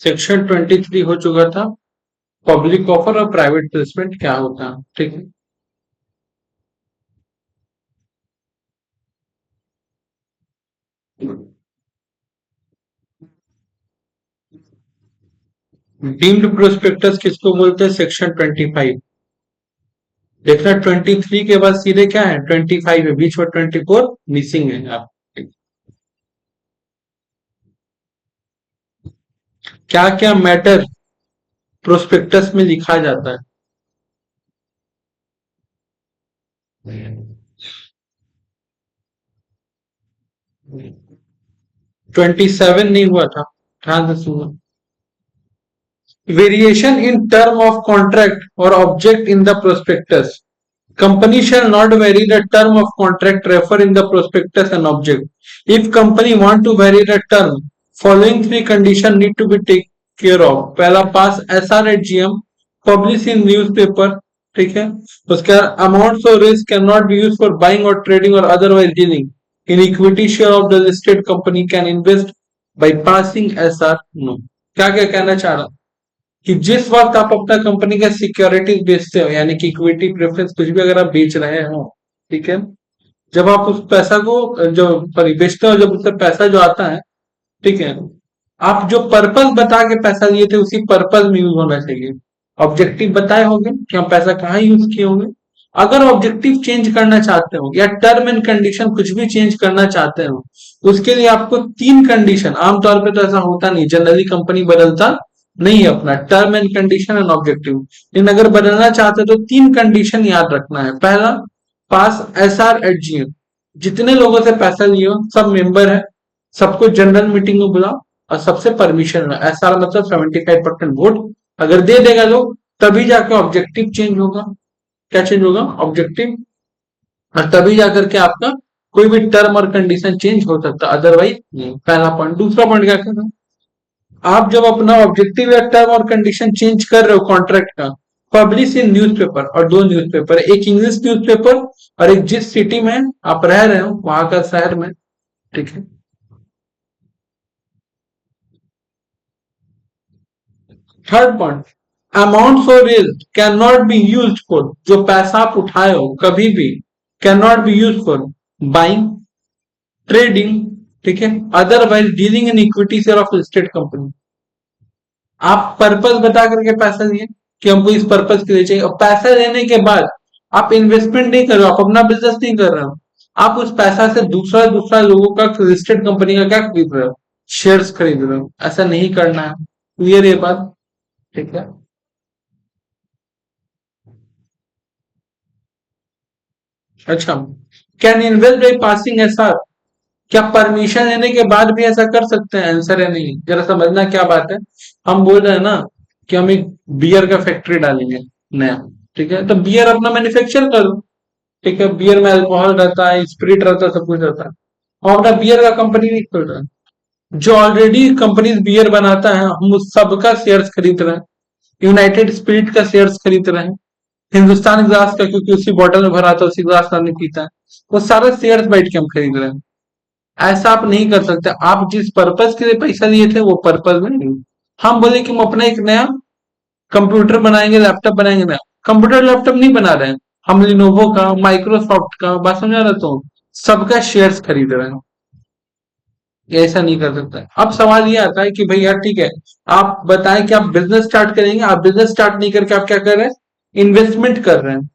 Section 23 हो चुका था। पब्लिक ऑफर और प्राइवेट प्लेसमेंट क्या होता है, ठीक है। डीम्ड प्रोस्पेक्टस किसको बोलते हैं? सेक्शन 25। देखना 23 के बाद सीधे क्या है? 25 है, बीच में 24 मिसिंग है। आप क्या क्या मैटर प्रोस्पेक्टस में लिखा जाता है? 27 नहीं हुआ था, ध्यान से सुनो। Variation in term of contract or object in the prospectus. Company shall not vary the term of contract refer in the prospectus and object. If company want to vary the term, following three condition need to be taken care of. पहला पास SR at GM, publish in newspaper, ठीक है। उसके बाद amounts or risk cannot be used for buying or trading or otherwise dealing. In equity share of the listed company can invest by passing SR. No. क्या क्या कहना चाह रहा कि जिस वक्त आप अपना कंपनी का सिक्योरिटीज बेचते हो, यानी कि इक्विटी प्रेफरेंस कुछ भी अगर आप बेच रहे हो, ठीक है, जब आप उस पैसा को जो बेचते हो, जब उससे पैसा जो आता है, ठीक है, आप जो पर्पस बता के पैसा लिए थे उसी पर्पस में यूज होना चाहिए। ऑब्जेक्टिव बताए होंगे कि हम पैसा कहाँ यूज किए होंगे। अगर ऑब्जेक्टिव चेंज करना चाहते हो या टर्म एंड कंडीशन कुछ भी चेंज करना चाहते हो, उसके लिए आपको तीन कंडीशन, आमतौर पे तो ऐसा होता नहीं, जनरली कंपनी बदलता नहीं है अपना term and condition and objective, लेकिन अगर बदलना चाहते हो तो तीन कंडीशन याद रखना है। पहला, पास SR एट GM, जितने लोगों से पैसा लिए हो सब मेंबर है, सबको जनरल मीटिंग में बुलाओ और सबसे परमिशन है। SR मतलब 75% वोट अगर दे देगा लोग, तभी जाके ऑब्जेक्टिव चेंज होगा। क्या चेंज होगा? ऑब्जेक्टिव। और तभी जाकर के आपका कोई भी टर्म और कंडीशन चेंज हो सकता, अदरवाइज नहीं। पहला पॉइंट। दूसरा पॉइंट क्या कहना, आप जब अपना ऑब्जेक्टिव या टर्म और कंडीशन चेंज कर रहे हो कॉन्ट्रैक्ट का, पब्लिश इन न्यूज़पेपर, और दो न्यूज़पेपर, एक इंग्लिश न्यूज़पेपर और एक जिस सिटी में आप रह रहे हो वहां का शहर में, ठीक है। Third point, amount for raise can not be use for, जो पैसा आप उठाए हो कभी भी can not be use for buying, trading, ठीक है, otherwise dealing in equity share of listed company. आप पर्पस बता करके पैसा दिए कि हमको इस पर्पस के लिए चाहिए, और पैसा लेने के बाद आप इन्वेस्टमेंट नहीं कर रहे हो, आप अपना बिजनेस नहीं कर रहे हो, आप उस पैसा से दूसरा दूसरा लोगों का लिस्टेड कंपनी का क्या खरीद रहे हो? शेयर्स खरीद रहे हो। ऐसा नहीं करना है। क्लियर ये बात? ठीक है। अच्छा, can invest by passing SR, क्या परमिशन लेने के बाद भी ऐसा कर सकते हैं? आंसर है नहीं। जरा समझना क्या बात है। हम बोल रहे हैं ना कि हम एक बियर का फैक्ट्री डालेंगे नया, ठीक है, तो बियर अपना मैन्युफैक्चर करो, ठीक है, बियर में अल्कोहल रहता है, स्पिरिट रहता है, सब कुछ रहता है। हम अपना बियर का कंपनी नहीं खोल रहे हैं। जो ऑलरेडी कंपनी बियर बनाता है हम उस सबका शेयर्स खरीद रहे हैं। यूनाइटेड स्पिरिट का शेयर्स खरीद रहे हैं, हिंदुस्तान ग्लास का, क्योंकि उसी बॉटल में भरा था उसी ग्लास में हमने पीता है, वो सारे शेयर्स बैठ के हम खरीद रहे हैं। ऐसा आप नहीं कर सकते। आप जिस पर्पज के लिए पैसा लिए थे वो पर्पज में नहीं। हम बोले कि हम अपना एक नया कंप्यूटर बनाएंगे, लैपटॉप बनाएंगे, नया कंप्यूटर लैपटॉप नहीं बना रहे हैं, हम लिनोवो का, माइक्रोसॉफ्ट का, बात समझा रहा, तो सबका शेयर्स खरीद रहे हैं। ये ऐसा नहीं कर सकता। अब सवाल ये आता है कि भाई यार ठीक है, आप बताएं कि आप बिजनेस स्टार्ट करेंगे, आप बिजनेस स्टार्ट नहीं करके आप क्या कर रहे हैं? इन्वेस्टमेंट कर रहे हैं।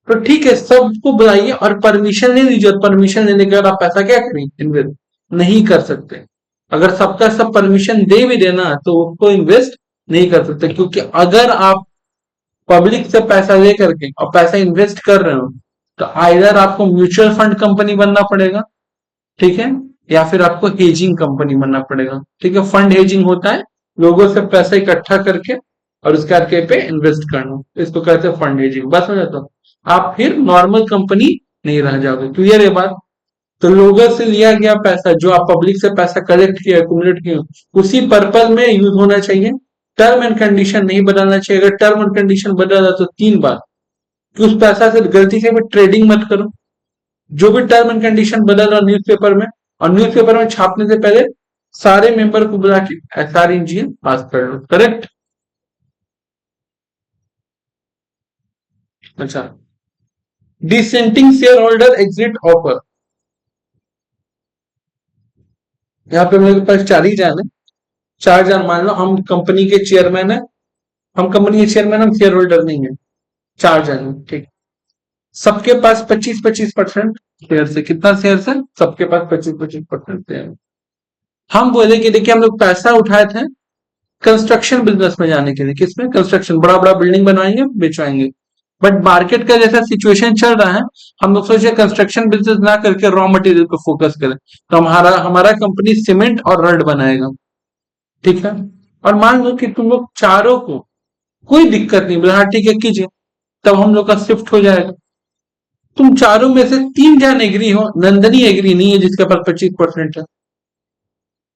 तो ठीक है, सबको बुलाइए और परमिशन ले लीजिए, और परमिशन लेने के बाद आप पैसा क्या करें? इन्वेस्ट नहीं कर सकते। अगर सबका सब परमिशन दे भी देना तो उसको इन्वेस्ट नहीं कर सकते, क्योंकि अगर आप पब्लिक से पैसा ले करके और पैसा इन्वेस्ट कर रहे हो, तो आइदर आपको म्यूचुअल फंड कंपनी बनना पड़ेगा, ठीक है, या फिर आपको हेजिंग कंपनी बनना पड़ेगा, ठीक है। फंड हेजिंग होता है लोगों से पैसा इकट्ठा करके और उसके आगे पे इन्वेस्ट करना, इसको कहते हैं फंड हेजिंग। बस समझ, तो आप फिर नॉर्मल कंपनी नहीं रह जाओगे। क्लियर है बात? तो लोगों से लिया गया पैसा, जो आप पब्लिक से पैसा कलेक्ट किया, एक्यूमुलेट किया, उसी पर्पज में यूज होना चाहिए। टर्म एंड कंडीशन नहीं बदलना चाहिए। अगर टर्म एंड कंडीशन बदला तो तीन बार कि उस पैसा से गलती से भी ट्रेडिंग मत करो। जो भी टर्म एंड कंडीशन बदल रहा न्यूज़पेपर में, और न्यूज़पेपर में छापने से पहले सारे मेंबर को बुला के एसआर इंजीनियर पास कर लो, करेक्ट। अच्छा, dissenting share holder exit offer, यहाँ पे मेरे पास चार ही जान है। चार जान मान लो हम कंपनी के चेयरमैन है, हम कंपनी के चेयरमैन, हम शेयर होल्डर नहीं है। चार जन, ठीक। सबके पास 25-25% शेयर से, कितना शेयर है सबके पास 25-25% शेयर। हम बोले कि देखिए हम लोग पैसा उठाए थे कंस्ट्रक्शन बिजनेस में जाने के लिए, किसमें, कंस्ट्रक्शन, बड़ा बड़ा बिल्डिंग बनवाएंगे बेचवाएंगे। बट मार्केट का जैसा सिचुएशन चल रहा है, हम लोग सोचे कंस्ट्रक्शन बिजनेस ना करके रॉ मटेरियल पे फोकस करें, तो हमारा हमारा कंपनी सीमेंट और रड बनाएगा, ठीक है। और मान लो कि तुम लोग चारों को कोई दिक्कत नहीं, बोले हाँ ठीक है कीजिए, तब हम लोग का शिफ्ट हो जाएगा। तुम चारों में से तीन जन एग्री हो, नंदनी एग्री नहीं है जिसके पास 25% है,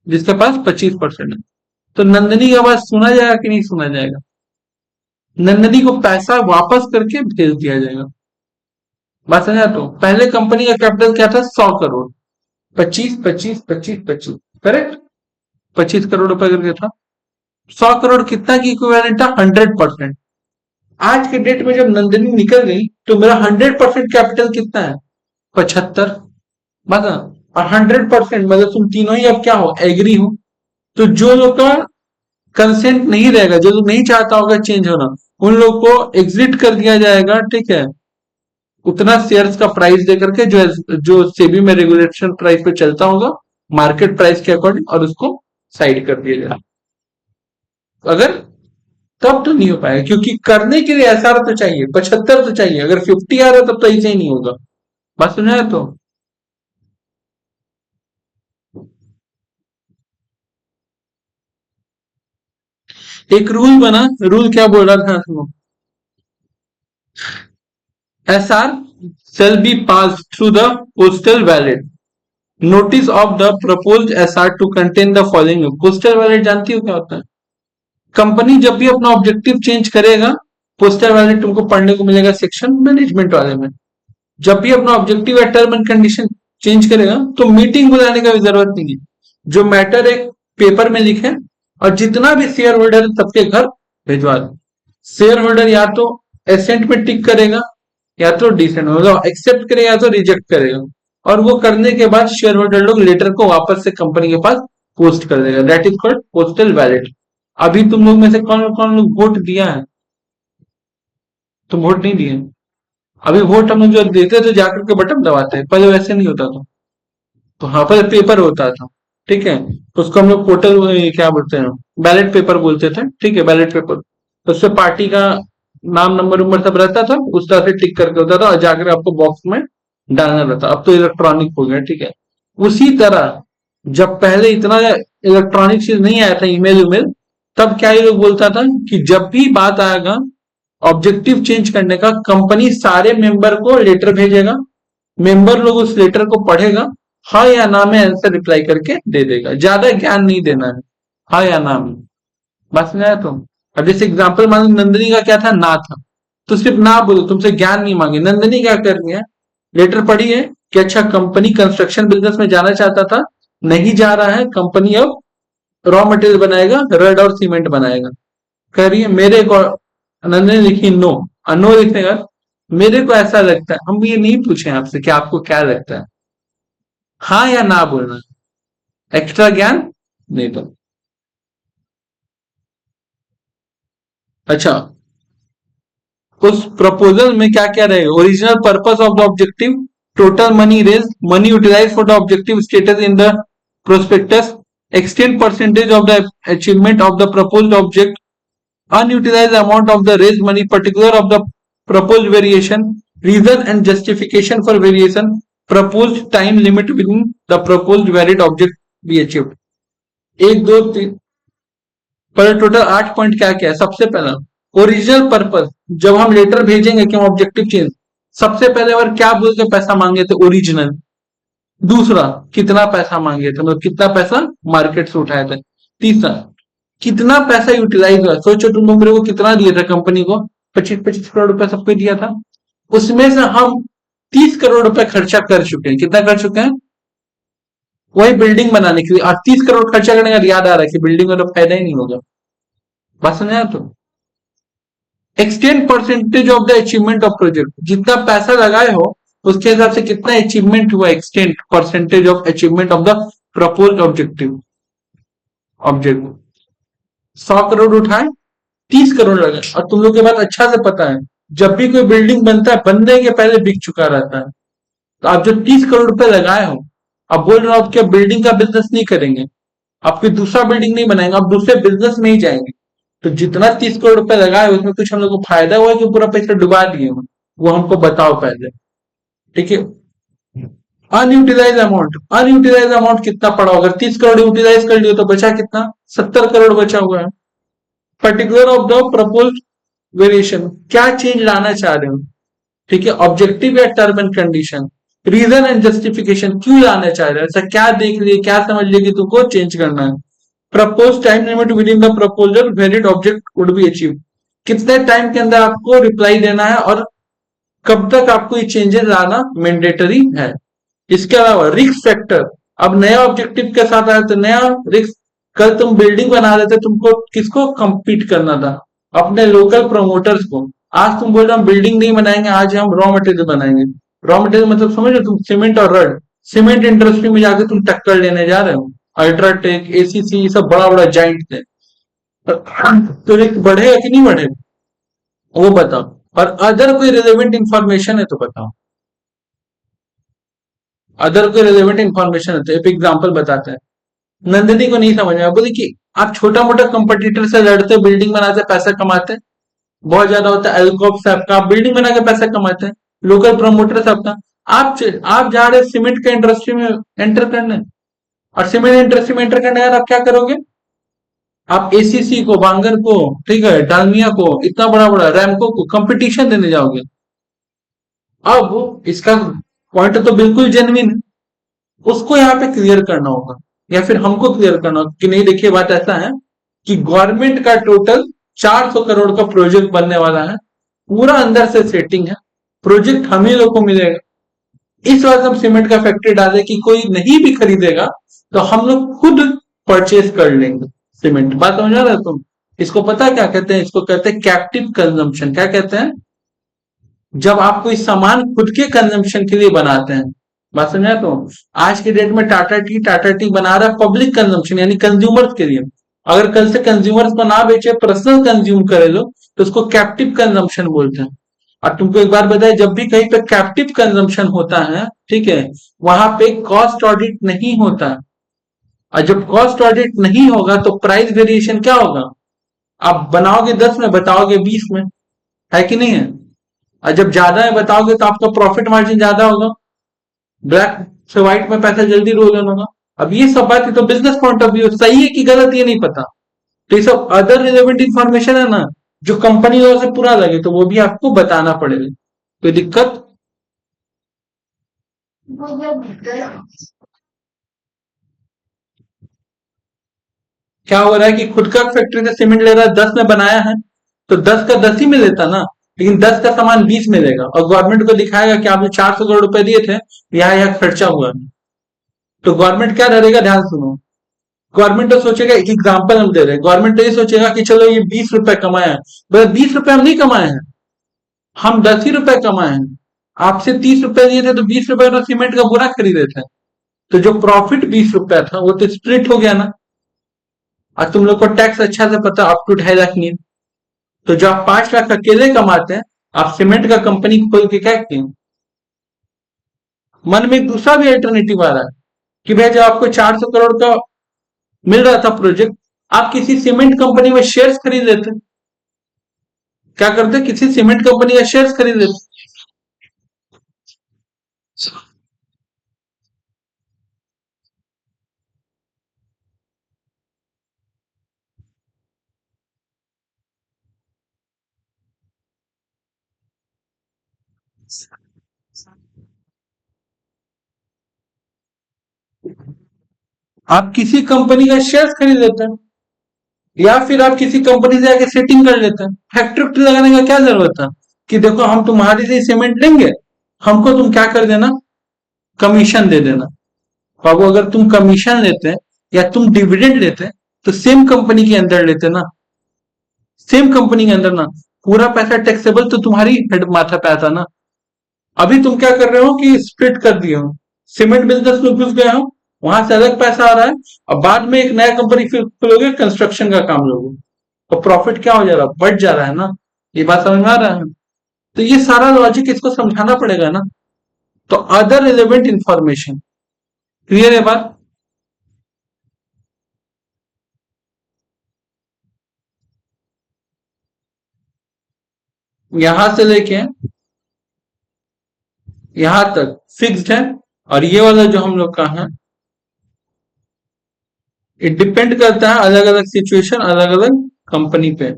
जिसके पास 25% है, तो नंदनी का बात सुना जाएगा कि नहीं सुना जाएगा? नंदनी को पैसा वापस करके भेज दिया जाएगा। बात समझा? तो पहले कंपनी का कैपिटल क्या था, 100 करोड़, 25-25-25-25, करेक्ट, 25 करोड़ रुपए करके था। 100 करोड़ कितना की इक्विवेलेंट था, 100%। आज के डेट में जब नंदनी निकल गई तो मेरा 100% कैपिटल कितना है, 75। बस, और 100% मतलब तुम तीनों ही अब क्या हो, एग्री हो। तो जो लोग का कंसेंट नहीं रहेगा, जो लोग नहीं चाहता होगा चेंज होना, उन लोग को एग्जिट कर दिया जाएगा, ठीक है। उतना शेयर्स का प्राइस देकर के, जो जो सेबी में रेगुलेशन प्राइस पे चलता होगा, मार्केट प्राइस के अकॉर्डिंग, और उसको साइड कर दिया जाएगा। अगर तब तो नहीं हो पाएगा, क्योंकि करने के लिए एसआर तो चाहिए, 75 तो चाहिए, अगर 50 आ रहा है तब तो ऐसे ही नहीं होगा। बात सुना है? तो एक रूल बना, रूल क्या बोल रहा था सुनो, SR shall be passed through the postal ballot. Notice of the proposed SR to contain the following. Postal ballot जानती हो क्या होता है? कंपनी जब भी अपना ऑब्जेक्टिव चेंज करेगा, पोस्टल बैलेट तुमको पढ़ने को मिलेगा सेक्शन मैनेजमेंट वाले में। जब भी अपना ऑब्जेक्टिव या टर्म एंड कंडीशन चेंज करेगा तो मीटिंग बुलाने का भी जरूरत नहीं है, जो मैटर एक पेपर में लिखे और जितना भी शेयर होल्डर सबके घर भिजवा दो। शेयर होल्डर या तो एसेंट में टिक करेगा या तो डिसेंट, मतलब एक्सेप्ट करेगा या तो रिजेक्ट करेगा, और वो करने के बाद शेयर होल्डर लोग लेटर को वापस से कंपनी के पास पोस्ट कर देगा। That is called postal ballot. अभी तुम लोग में से कौन कौन लोग वोट दिया है? तुम वोट नहीं दिए? अभी वोट हम लोग जो देते थे जाकर के बटन दबाते हैं, पहले वैसे नहीं होता था। तो हाँ, पहले पेपर होता था, ठीक है, तो उसको हम लोग पोर्टल क्या बोलते हैं, बैलेट पेपर बोलते थे, ठीक है, बैलेट पेपर। तो उससे पार्टी का नाम नंबर उम्र सब रहता था, उस तरह से टिक करके होता था और जाकर आपको बॉक्स में डालना रहता। अब तो इलेक्ट्रॉनिक हो गया, ठीक है। उसी तरह जब पहले इतना इलेक्ट्रॉनिक चीज नहीं आया था, ईमेल उमेल, तब क्या ये लोग बोलता था कि जब भी बात आएगा ऑब्जेक्टिव चेंज करने का, कंपनी सारे मेंबर को लेटर भेजेगा, मेंबर लोग उस लेटर को पढ़ेगा, हाँ या ना में आंसर रिप्लाई करके दे देगा। ज्यादा ज्ञान नहीं देना है, हाँ या ना में। बस में आया तुम। अब जैसे एग्जाम्पल मान लो नंदिनी का क्या था, ना था, तो सिर्फ ना बोलो, तुमसे ज्ञान नहीं मांगे। नंदिनी क्या कर रही है, लेटर पढ़ी है कि अच्छा कंपनी कंस्ट्रक्शन बिजनेस में जाना चाहता था, नहीं जा रहा है, कंपनी अब रॉ मटेरियल बनाएगा, रड और सीमेंट बनाएगा। कह रही है मेरे को, नंदिनी लिखी नो, नो लिखने का मेरे को ऐसा लगता है, हम ये नहीं पूछे आपसे कि आपको क्या लगता है, हाँ या ना बोलना, एक्स्ट्रा ज्ञान नहीं दो। अच्छा, उस प्रपोजल में क्या क्या रहेगा, original purpose of the objective, total money raise, money utilise for the objective status in the prospectus, extent percentage of the achievement of the proposed object, unutilized amount of the raised money, particular of the proposed variation, reason and justification for variation, proposed time limit within the proposed varied object be achieved। एक दो तीन, पर total 8 point क्या क्या है। सबसे पहला original purpose, जब हम लेटर भेजेंगे कि हम ऑब्जेक्टिव चेंज, सबसे पहले बार क्या बोल के पैसा मांगे थे, ओरिजिनल। दूसरा, कितना पैसा मांगे थे, मतलब कितना पैसा मार्केट से उठाए थे। तीसरा, कितना पैसा यूटिलाइज हुआ, सोचो तुम लोग मेरे को कितना दिया था कंपनी को, 25-25 करोड़ रुपए सबको दिया था, उसमें से हम 30 करोड़ रुपए खर्चा कर चुके हैं। कितना कर चुके हैं? वही बिल्डिंग बनाने के लिए, और 30 करोड़ खर्चा करने का याद आ रहा है कि बिल्डिंग में तो फायदा ही नहीं होगा। बात समझा? तो extend percentage of the achievement of project, जितना पैसा लगाए हो उसके हिसाब से कितना अचीवमेंट हुआ, extend percentage of achievement of the propose objective object. 100 crore उठाए, 30 करोड़ लगे, और तुम लोग के पास अच्छा से पता है जब भी कोई बिल्डिंग बनता है बनने के पहले बिक चुका रहता है। तो आप जो 30 करोड़ रुपए लगाए हो, अब बोल रहे हो आप क्या बिल्डिंग का बिजनेस नहीं करेंगे, आप कोई दूसरा बिल्डिंग नहीं बनाएंगे, आप दूसरे बिजनेस में ही जाएंगे। तो जितना 30 करोड़ रुपए लगाए उसमें कुछ हम लोग को फायदा हुआ है कि पूरा पैसा डुबा दिए हो, वो हमको बताओ पहले। ठीक है। अनयूटिलाइज अमाउंट, अनयूटिलाइज अमाउंट कितना पड़ा होगा? 30 करोड़ यूटिलाइज कर लियो तो बचा कितना? 70 करोड़ बचा हुआ है। Particular of the propose variation, क्या चेंज लाना चाह रहे हो? ठीक है, ऑब्जेक्टिव या term and condition, reason and justification, क्यों लाना चाह रहे हो, ऐसा क्या देख लिए, क्या समझ लिए कि तुमको चेंज करना है? Propose time limit with in the proposal varied object would be achieve, कितने टाइम के अंदर आपको रिप्लाई देना है और कब तक आपको ये चेंजेस लाना मैंडेटरी है। इसके अलावा रिस्क फैक्टर, अब नया ऑब्जेक्टिव के साथ आया तो नया रिस्क। कल तुम बिल्डिंग बना रहे थे, तुमको किसको compete करना था? अपने लोकल प्रमोटर्स को। आज तुम बोल रहे हो हम बिल्डिंग नहीं बनाएंगे, आज हम रॉ मटेरियल बनाएंगे। रॉ मटेरियल मतलब समझ रहे हो तुम? सीमेंट और रड, सीमेंट इंडस्ट्री में जाके तुम टक्कर लेने जा रहे हो। अल्ट्राटेक, एसीसी, सब बड़ा बड़ा जाइंट थे। तो रिस्क बढ़ेगा कि नहीं बढ़ेगा, वो बताओ। और अदर कोई रिलेवेंट इंफॉर्मेशन है तो बताओ। अदर कोई रिलेवेंट इंफॉर्मेशन है तो एक एग्जांपल बताते हैं। नंदिनी को नहीं समझ में आया, बोली कि आप छोटा मोटा कंपटीटर से लड़ते, बिल्डिंग बनाते, पैसा कमाते, बहुत ज्यादा होता है एल्कॉप से आपका, आप बिल्डिंग बना के पैसा कमाते हैं, लोकल प्रमोटर से आपका। आप जा रहे सीमेंट के इंडस्ट्री में एंटर करने, और सीमेंट इंडस्ट्री में एंटर करने के बाद आप क्या करोगे? आप एसीसी को, बांगर को, ठीक है, डालमिया को, इतना बड़ा बड़ा रैमको को कंपटीशन देने जाओगे। अब इसका पॉइंट तो बिल्कुल जेन्युइन है, उसको यहाँ पे क्लियर करना होगा, या फिर हमको क्लियर करना होगा कि नहीं देखिए बात ऐसा है कि गवर्नमेंट का टोटल 400 करोड़ का प्रोजेक्ट बनने वाला है, पूरा अंदर से सेटिंग है, प्रोजेक्ट हम ही लोग को मिलेगा। इस बार हम सीमेंट का फैक्ट्री डाले कि कोई नहीं भी खरीदेगा तो हम लोग खुद परचेज कर लेंगे सीमेंट। बात समझ आ रहा है तुम? इसको पता है क्या कहते हैं? इसको कहते हैं कैप्टिव कंजम्पशन। क्या कहते हैं? जब आप कोई सामान खुद के कंजम्पशन के लिए बनाते हैं। बात समझा? तो आज के डेट में टाटा टी बना रहा है पब्लिक कंजम्पशन यानी कंज्यूमर्स के लिए। अगर कल से कंज्यूमर्स को ना बेचे, पर्सनल कंज्यूम करे लोग, तो उसको कैप्टिव कंजम्पशन बोलते हैं। और तुमको एक बार बताए, जब भी कहीं पे कैप्टिव कंजम्पशन होता है, ठीक है, वहां पे कॉस्ट ऑडिट नहीं होता। और जब कॉस्ट ऑडिट नहीं होगा तो प्राइस वेरिएशन क्या होगा? आप बनाओगे 10 में, बताओगे 20 में, है कि नहीं है? और जब ज्यादा है बताओगे तो आपका प्रॉफिट मार्जिन ज्यादा होगा, ब्लैक से व्हाइट में पैसा जल्दी रोल होगा। अब ये सब बात तो बिजनेस पॉइंट ऑफ व्यू सही है कि गलत ये नहीं पता। तो ये सब अदर रिलेवेंट इंफॉर्मेशन है ना, जो कंपनी लॉ से पूरा लगे, तो वो भी आपको बताना पड़ेगा। कोई दिक्कत? क्या हो रहा है कि खुद का फैक्ट्री से सीमेंट ले रहा है, 10 में बनाया है तो 10 का 10 ही में लेता ना, लेकिन 10 का सामान 20 में लेगा और गवर्नमेंट को दिखाएगा कि आपने 400 करोड़ रुपए दिए थे, यहाँ यहाँ खर्चा हुआ है। तो गवर्नमेंट क्या डरेगा? ध्यान सुनो। गवर्नमेंट तो सोचेगा, एक एग्जांपल हम दे रहे हैं, गवर्नमेंट तो ये सोचेगा कि चलो ये 20 रुपए कमाए हैं, बस 20 रुपए हम नहीं कमाए हैं, हम 10 ही रुपए कमाए हैं। आपसे 30 रुपए दिए थे तो 20 रुपए तो सीमेंट का बुरा खरीदे थे, तो जो प्रॉफिट 20 रुपया था वो तो स्प्लिट हो गया ना। और तुम लोग को टैक्स अच्छा से पता, अप टू 2.5 लाख नहीं। तो जो आप 5 लाख अकेले कमाते हैं, आप सीमेंट का कंपनी खोल के क्या किए? मन में एक दूसरा भी अल्टरनेटिव आ रहा है कि भाई जब आपको 400 करोड़ का मिल रहा था प्रोजेक्ट, आप किसी सीमेंट कंपनी में शेयर्स खरीद लेते। क्या करते? किसी सीमेंट कंपनी का शेयर्स खरीद लेते। आप किसी कंपनी का शेयर्स खरीद लेते हैं, या फिर आप किसी कंपनी से आके सेटिंग कर लेते हैं। फैक्ट्री उक्ट्री लगाने का क्या जरूरत है कि देखो हम तुम्हारे से सीमेंट लेंगे, हमको तुम क्या कर देना, कमीशन दे देना। तो अब अगर तुम कमीशन लेते या तुम डिविडेंड लेते तो सेम कंपनी के अंदर लेते ना, सेम कंपनी के अंदर ना, पूरा पैसा टैक्सेबल तो तुम्हारी हेड माथा पे आता ना। अभी तुम क्या कर रहे हो कि स्प्लिट कर दिए हो, सीमेंट बिजनेस में घुस गए हो, वहां से अलग पैसा आ रहा है, और बाद में एक नया कंपनी फिर खोलोगे, कंस्ट्रक्शन का काम लोगे, तो प्रॉफिट क्या हो जा रहा है, बढ़ जा रहा है ना। ये बात समझ में आ रहा है? तो ये सारा लॉजिक इसको समझाना पड़ेगा ना। तो अदर रिलेवेंट इंफॉर्मेशन, क्लियर है बात? यहां से लेके यहां तक फिक्स्ड है, और ये वाला जो हम लोग का है, ये डिपेंड करता है अलग अलग सिचुएशन, अलग अलग कंपनी पे।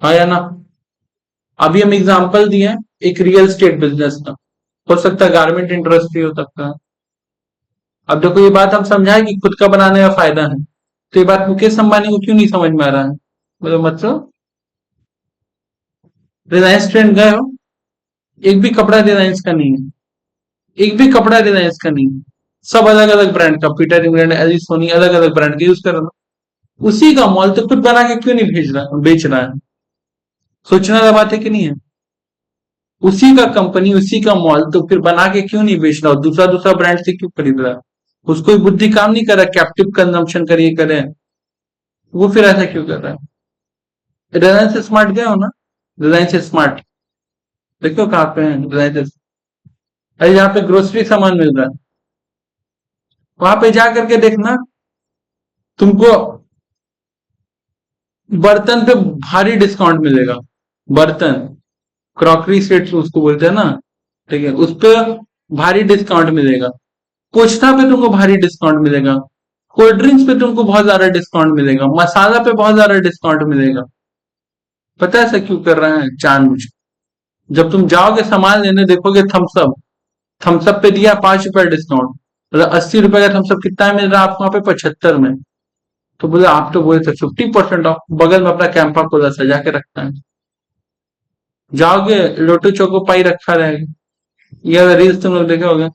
हाँ या ना? अभी हम एग्जांपल दिए हैं, एक रियल स्टेट बिजनेस का, हो सकता है गारमेंट इंडस्ट्री हो सकता है। अब देखो ये बात हम समझाए कि खुद का बनाने का फायदा है, तो ये बात मुकेश अंबानी को क्यों नहीं समझ में आ रहा है? मतलब रिलायंस ट्रेंड गए हो, एक भी कपड़ा रिलायंस का नहीं है, एक भी कपड़ा रिलायंस का नहीं है, सब अलग अलग ब्रांड का, पीटर इंग्लैंड, एलिस सोनी, अलग अलग ब्रांड के यूज कर रहा है। उसी का मॉल तो खुद बना के क्यों नहीं भेज रहा, बेच रहा है? सोचने वाला बात है कि नहीं है? उसी का कंपनी, उसी का मॉल तो फिर बना के क्यों नहीं बेच रहा, और दूसरा दूसरा ब्रांड से क्यों खरीद रहा है? उसको बुद्धि काम नहीं कर रहा, कैप्टिव कंजम्पशन करिए करें, वो फिर ऐसा क्यों कर रहा है? रिलायंस स्मार्ट गए हो ना? रिलायंस स्मार्ट देखो कहाँ पे है रिलायंस, अरे यहाँ पे ग्रोसरी सामान मिल रहा है, वहां पे जा करके देखना, तुमको बर्तन पे भारी डिस्काउंट मिलेगा। बर्तन, क्रॉकरी सेट उसको बोलते हैं ना, ठीक है, उस पे भारी डिस्काउंट मिलेगा। पोछना पे तुमको भारी डिस्काउंट मिलेगा, कोल्ड ड्रिंक्स पे तुमको बहुत ज्यादा डिस्काउंट मिलेगा, मसाला पे बहुत ज्यादा डिस्काउंट मिलेगा। पता है ऐसा क्यों कर रहे हैं? जानबूझ के। जब तुम जाओगे सामान लेने, देखोगे थम्सअप, थम्सअप पे दिया 5 रुपए डिस्काउंट, मतलब 80 रुपए का थम्सअप कितना मिल रहा है आपको वहां पे? 75 में। तो बोले आप तो बोले थे 50% ऑफ, बगल में अपना कैंपा कोला सजा के रखता है। जाओगे लोटो चोको पाई रखा रहेगा, ये रील्स तुम लोग देखे होगे।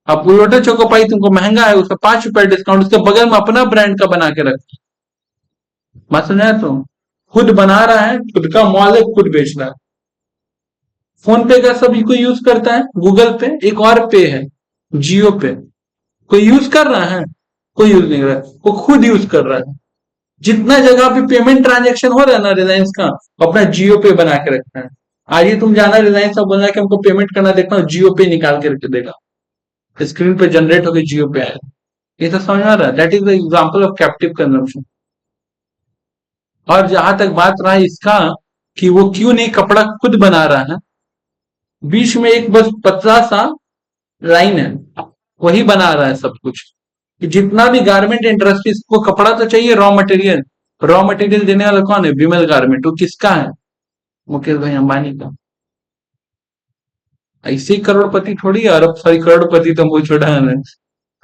अब वो लोटो चोको पाई तुमको महंगा है, उसका 5 रुपए डिस्काउंट, उसके बगल में अपना ब्रांड का बना के रखता है। बात समझा? तो खुद बना रहा है, खुद का मॉल है, खुद बेच रहा है। फोन पे का सभी कोई यूज करता है, गूगल पे, एक और पे है जियो पे, कोई यूज कर रहा है? कोई यूज नहीं कर रहा है, वो खुद यूज कर रहा है। जितना जगह पे पेमेंट ट्रांजेक्शन हो रहा है ना रिलायंस का, वो अपना जियो पे बना के रखता है। आज ही तुम जाना रिलायंस और बोलना कि हमको पेमेंट करना, देखना जियो पे निकाल के रख देगा, स्क्रीन पे जनरेट होकर जियो पे आएगा। ये तो समझ में आ रहा है? That is the example of captive consumption. और जहां तक बात रहा इसका कि वो क्यों नहीं कपड़ा खुद बना रहा है, बीच में एक बस पतला सा लाइन है, वही बना रहा है सब कुछ। कि जितना भी गारमेंट इंडस्ट्रीज को कपड़ा तो चाहिए, रॉ मटेरियल, रॉ मटेरियल देने वाला कौन है? विमल गारमेंट। वो किसका है? मुकेश भाई अंबानी का। ऐसे ही करोड़पति थोड़ी है, अरब, सॉरी करोड़पति तो वो छोटा है,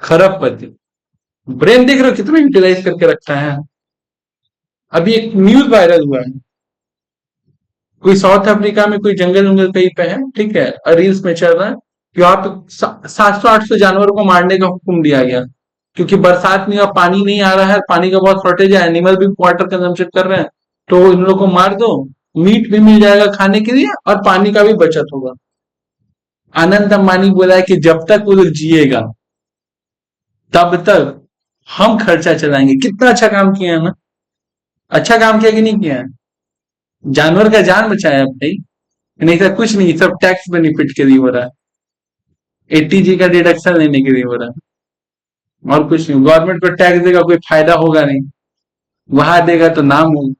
खरबपति। ब्रेन देख रहे हो कितना यूटिलाइज करके रखा है। अभी एक न्यूज वायरल हुआ है, कोई साउथ अफ्रीका में कोई जंगल उंगल कहीं पे है, ठीक है, रील्स में चल रहा है कि वहां पे 700-800 जानवर को मारने का हुक्म दिया गया, क्योंकि बरसात नहीं हुआ, पानी नहीं आ रहा है, पानी का बहुत शॉर्टेज है, एनिमल भी वाटर कंजम्पशन कर रहे हैं, तो इन लोगों को मार दो, मीट भी मिल जाएगा खाने के लिए और पानी का भी बचत होगा। आनंद अंबानी बोला है कि जब तक वो लोग जिएगा तब तक हम खर्चा चलाएंगे। कितना अच्छा काम किया है ना? अच्छा काम किया कि नहीं किया है? जानवर का जान बचाया भाई, नहीं तो कुछ नहीं, सब टैक्स बेनिफिट के लिए हो रहा है, 80G का डिडक्शन लेने के लिए हो रहा है, और कुछ नहीं। गवर्नमेंट को टैक्स देगा, कोई फायदा होगा नहीं, वहां देगा तो नाम होगा,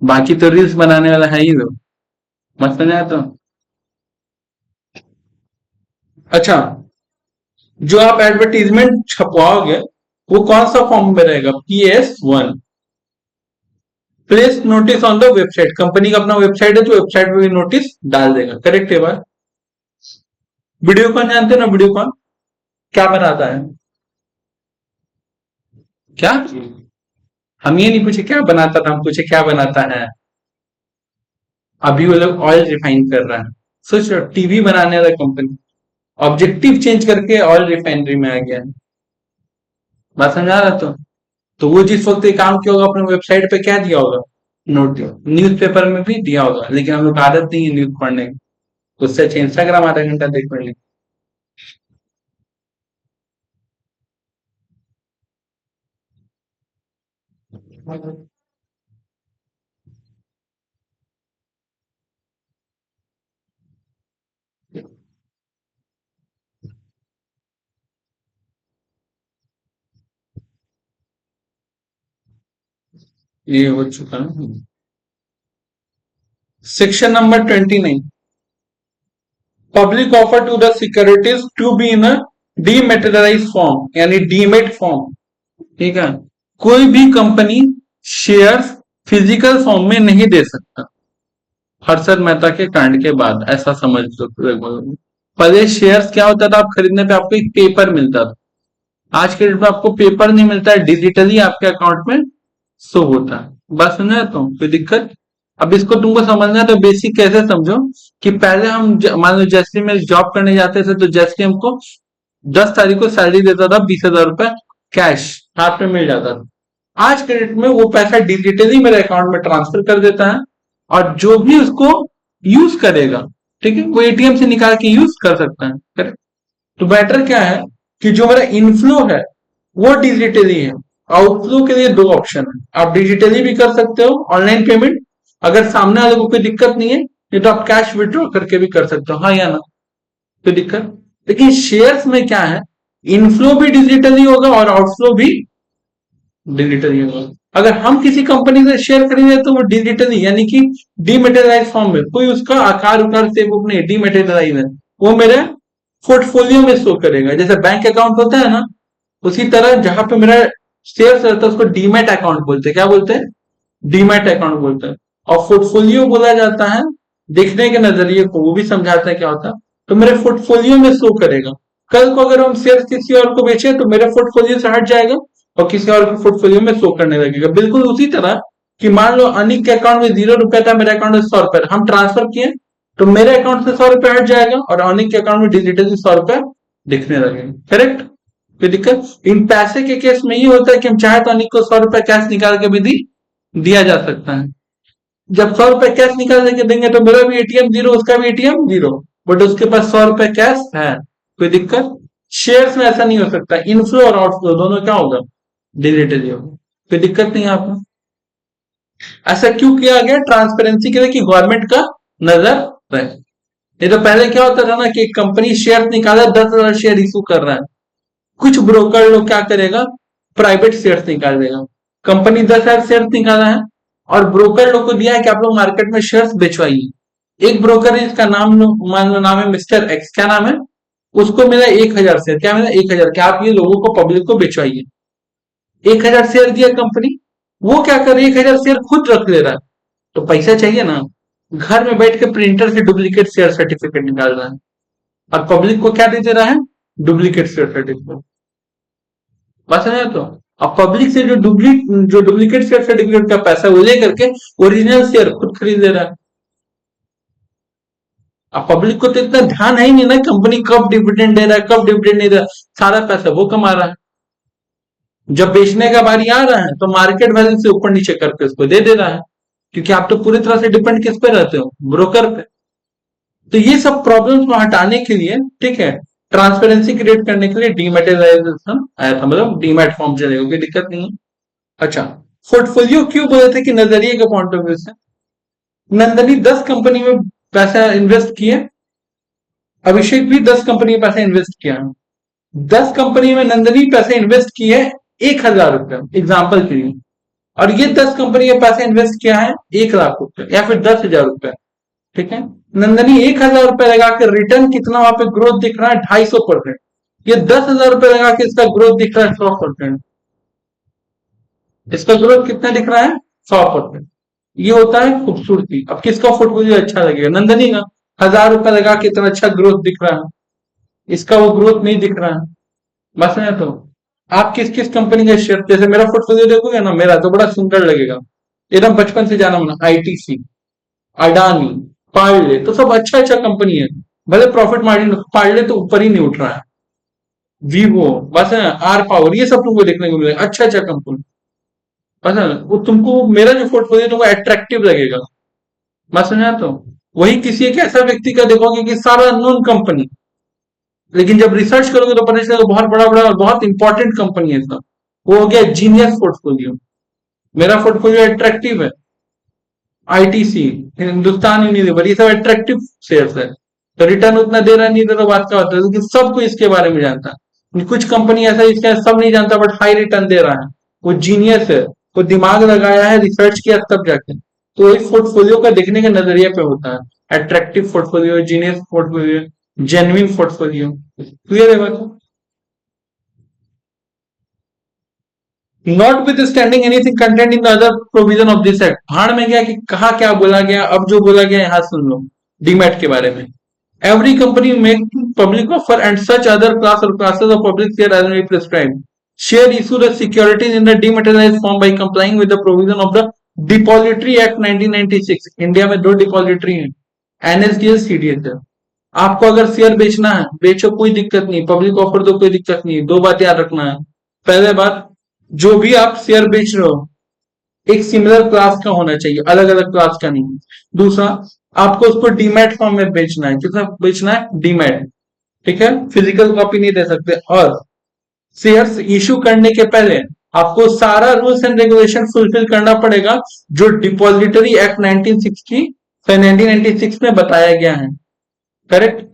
बाकी तो रील्स बनाने वाला है ही लोग। मत समझ आया तो? अच्छा, जो आप एडवर्टीजमेंट छपवाओगे वो कौन सा फॉर्म में रहेगा? PS1, place notice on the website, company का अपना वेबसाइट है तो वेबसाइट पे भी नोटिस डाल देगा, करेक्ट है बात? वीडियोकॉन जानते हो ना? वीडियोकॉन क्या बनाता है? क्या? हम ये नहीं पूछे क्या बनाता था, हम पूछे क्या बनाता है। अभी वो लोग ऑयल रिफाइन कर रहा है, सोच लो, टीवी बनाने वाला कंपनी ऑब्जेक्टिव चेंज करके ऑयल रिफाइनरी में आ गया है। बात समझा रहा तो वो जिस वक्त ये काम किया होगा अपने वेबसाइट पे क्या दिया होगा, नोट न्यूज़पेपर में भी दिया होगा, लेकिन हम लोग आदत नहीं है न्यूज पढ़ने की, उससे अच्छा इंस्टाग्राम आधा घंटा देख पड़ लेंगे। ये हो चुका है। Section number 29, public offer to the securities to be in a dematerialise form, यानी डीमेट फॉर्म। ठीक है, कोई भी कंपनी शेयर्स फिजिकल फॉर्म में नहीं दे सकता हर्षद मेहता के कांड के बाद, ऐसा समझ लो लगभग। पहले शेयर्स क्या होता था, आप खरीदने पे आपको एक पेपर मिलता था। आज के डेट में आपको पेपर नहीं मिलता है, डिजिटली आपके अकाउंट में शो होता है। बात समझ तो कोई दिक्कत। अब इसको तुमको समझना है तो बेसिक कैसे समझो कि पहले हम मान लो जैसे में जॉब करने जाते थे तो जैसे हमको 10 तारीख को सैलरी देता था, 20,000 रुपए कैश हाथ में मिल जाता था। आज के डेट में वो पैसा डिजिटली मेरे अकाउंट में ट्रांसफर कर देता है, और जो भी उसको यूज करेगा, ठीक है, वो एटीएम से निकाल के यूज कर सकता है। करेक्ट। तो बेटर क्या है कि जो मेरा इनफ्लो है वो डिजिटली है। आउटफ्लो के लिए दो ऑप्शन है, आप डिजिटली भी कर सकते हो ऑनलाइन पेमेंट, अगर सामने वाले को कोई दिक्कत नहीं है, नहीं तो आप कैश विड्रॉ करके भी कर सकते हो, हाँ या ना, कोई दिक्कत। लेकिन शेयर्स में क्या है, इनफ्लो भी डिजिटली होगा और आउटफ्लो भी डिजिटली होगा। अगर हम किसी कंपनी से शेयर खरीदे तो वो डिजिटली यानी कि डीमेटेरियलाइज फॉर्म में, कोई उसका आकार उकार से बुक नहीं, डीमेटेरियलाइज है, वो मेरे पोर्टफोलियो में शो करेगा। जैसे बैंक अकाउंट होता है ना, उसी तरह जहां पे मेरा शेयर रहता है उसको डीमैट अकाउंट बोलते हैं। क्या बोलते हैं? डीमैट अकाउंट बोलते हैं। और पोर्टफोलियो बोला जाता है देखने के नजरिए को, वो भी समझाता है क्या होता है। तो मेरे पोर्टफोलियो में शो करेगा। कल को अगर हम शेयर किसी और को बेचे तो मेरे पोर्टफोलियो से हट जाएगा और किसी और के पोर्टफोलियो में शो करने लगेगा। बिल्कुल उसी तरह कि मान लो अनिक के अकाउंट में 0 रुपया था, मेरे अकाउंट में 100 रुपया, हम ट्रांसफर किए तो मेरे अकाउंट से 100 रुपया हट जाएगा और अनिक के अकाउंट में डिजिटली 100 रुपया दिखने लगेगा। करेक्ट। कोई दिक्कत। इन पैसे के केस में ये होता है कि हम चाहे तो अनिक को 100 रुपया कैश निकाल के भी दिया जा सकता है। जब 100 रुपया कैश निकाल के देंगे तो मेरा भी एटीएम जीरो, उसका भी एटीएम जीरो, बट उसके पास 100 रुपया कैश है। कोई दिक्कत। शेयर्स में ऐसा नहीं हो सकता, इनफ्लो और आउटफ्लो दोनों क्या होगा, डिजिटली होगा। कोई दिक्कत नहीं है आपको। ऐसा क्यों किया गया? ट्रांसपेरेंसी के लिए, कि गवर्नमेंट का नजर रहे। नहीं तो पहले क्या होता था ना कि कंपनी शेयर निकाला, 10,000 शेयर इशू कर रहा है, कुछ ब्रोकर लोग क्या करेगा, प्राइवेट शेयर निकाल देगा। कंपनी 10,000 शेयर निकाला है और ब्रोकर लोग को दिया है कि आप लोग मार्केट में शेयर बेचवाइए। एक ब्रोकर है जिसका नाम मान लो नाम है मिस्टर एक्स, क्या नाम है, उसको मिला 1,000 शेयर। क्या मिला? 1,000 क्या आप ये लोगों को पब्लिक को बेचवाइए। 1,000 शेयर दिया कंपनी, वो क्या कर रही है, 1,000 शेयर खुद रख ले रहा है। तो पैसा चाहिए ना, घर में बैठ के प्रिंटर से डुप्लीकेट शेयर सर्टिफिकेट निकाल रहा है और पब्लिक को क्या दे दे रहा है, डुप्लीकेट शेयर सर्टिफिकेट। बस है तो। अब पब्लिक से जो डुप्लीकेट शेयर सर्टिफिकेट का पैसा वो ले करके ओरिजिनल शेयर खुद खरीद ले रहा है। अब पब्लिक को तो इतना ध्यान है ही नहीं ना कंपनी कब डिविडेंड दे रहा है कब डिविडेंड नहीं दे रहा है, सारा पैसा वो कमा रहा है। जब बेचने का बारी आ रहा है तो मार्केट वैल्यू से ऊपर नीचे करके उसको दे दे रहा है, क्योंकि आप तो पूरी तरह से डिपेंड किस पे रहते हो, ब्रोकर पे। तो ये सब प्रॉब्लम्स को हटाने के लिए, ठीक है, ट्रांसपेरेंसी क्रिएट करने के लिए डीमेटेरियलाइजेशन आया था, मतलब डीमैट फॉर्म चलेगा, कोई दिक्कत नहीं है। अच्छा, पोर्टफोलियो क्यों बोले थे कि नजरिए के पॉइंट ऑफ व्यू से। नंदनी 10 कंपनी में पैसा इन्वेस्ट किए, अभिषेक भी 10 कंपनी में पैसा इन्वेस्ट किया। 10 कंपनी में नंदनी पैसे इन्वेस्ट किए 1,000 रुपया एग्जाम्पल के लिए, और ये 10 कंपनी में पैसा इन्वेस्ट किया है 1,00,000 रुपया या फिर 10,000 रुपया। ठीक है, नंदनी 1,000 रुपया लगा के रिटर्न कितना वहां पे ग्रोथ दिख रहा है, 250%। ये 10,000 रुपया लगा के इसका ग्रोथ दिख रहा है 100%। इसका ग्रोथ कितना दिख रहा है, 100%। ये होता है खूबसूरती। अब किसका पोर्टफोलियो अच्छा लगेगा, नंदनी का। 1,000 रुपया लगा के इतना अच्छा ग्रोथ दिख रहा है, इसका वो ग्रोथ नहीं दिख रहा है। बस है तो। आप किस किस कंपनी का शेयर, जैसे मेरा पोर्टफोलियो देखोगे ना, मेरा तो बड़ा सुंदर लगेगा, एकदम बचपन से जाना माना, आईटीसी, अडानी, पार्ले तो सब अच्छा अच्छा कंपनी है, भले प्रॉफिट मार्जिन, पार्ले तो ऊपर ही नहीं उठ रहा है। वीवो, बस है आर पावर, ये सब तुमको देखने को मिलेगा, अच्छा अच्छा कंपनी। बस है वो तुमको, मेरा जो पोर्टफोलियो तुमको अट्रैक्टिव लगेगा। मैं समझा तो वही किसी एक ऐसा व्यक्ति का देखोगे कि सारा नॉन कंपनी, लेकिन जब रिसर्च करोगे तो पता चलेगा बहुत बड़ा बड़ा और बहुत इंपॉर्टेंट कंपनी है सब। वो हो गया जीनियस पोर्टफोलियो। मेरा पोर्टफोलियो अट्रैक्टिव है, आईटीसी, हिंदुस्तान यूनिलीवर, ये सब अट्रैक्टिव शेयर्स है। तो रिटर्न उतना दे रहा नहीं दे, तो बात क्या होता है, लेकिन सबको इसके बारे में जानता है। कुछ कंपनी ऐसा है इसका सब नहीं जानता बट हाई रिटर्न दे रहा है, वो जीनियस है, वो दिमाग लगाया है, रिसर्च किया तब जाके। तो एक पोर्टफोलियो का देखने के नजरिए पे होता है, attractive portfolio, genius portfolio, genuine portfolio. Clear है बात? Not with standing anything content in the other provision of this act. भाड़ में गया कि कहा क्या बोला गया, अब जो बोला गया यहां सुन लो डीमैट के बारे में। Every company make public offer and such other class or classes of public share as may prescribe. Share issued as securities in the dematerialised form by complying with the provision of the depository act 1996। India में दो depository हैं, NSDL, सीडीएचएल। आपको अगर share बेचना है बेचो, कोई दिक्कत नहीं, पब्लिक ऑफर दो, कोई दिक्कत नहीं। दो बात याद रखना है। पहले बात, जो भी आप शेयर बेच रहे हो एक सिमिलर क्लास का होना चाहिए, अलग अलग क्लास का नहीं। दूसरा, आपको उसको डीमैट फॉर्म में बेचना है। कितना बेचना है? डीमैट। ठीक है, फिजिकल कॉपी नहीं दे सकते। और शेयर्स इशू करने के पहले आपको सारा रूल्स एंड रेगुलेशन फुलफिल करना पड़ेगा जो डिपॉजिटरी एक्ट 1960 1996 में बताया गया है। Correct?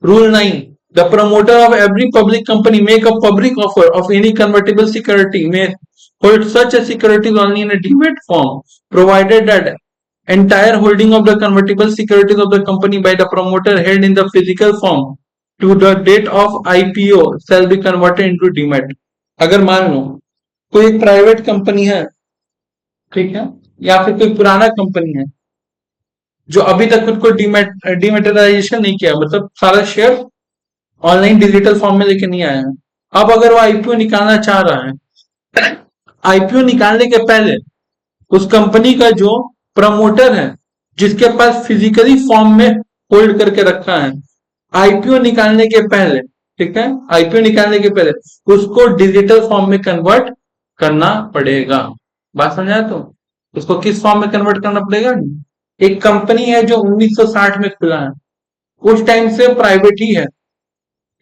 Rule 9. The promoter of every public company make a public offer of any convertible security may hold such a securities only in a demat form, provided that entire holding of the convertible securities of the company by the promoter held in the physical form to the date of IPO shall be converted into demat. अगर मान लो कोई एक private company है, ठीक है, या फिर कोई पुराना कंपनी है जो अभी तक खुद को डिमेटेरियलाइजेशन नहीं किया, मतलब सारा शेयर ऑनलाइन डिजिटल फॉर्म में लेके नहीं आया है। अब अगर वो आईपीओ निकालना चाह रहा है, आईपीओ निकालने के पहले उस कंपनी का जो प्रमोटर है, जिसके पास फिजिकली फॉर्म में होल्ड करके रखा है, आईपीओ निकालने के पहले, ठीक है, आईपीओ निकालने के पहले उसको डिजिटल फॉर्म में कन्वर्ट करना पड़ेगा। बात समझा? तो उसको किस फॉर्म में कन्वर्ट करना पड़ेगा? एक कंपनी है जो 1960 में खुला है, उस टाइम से प्राइवेट ही है,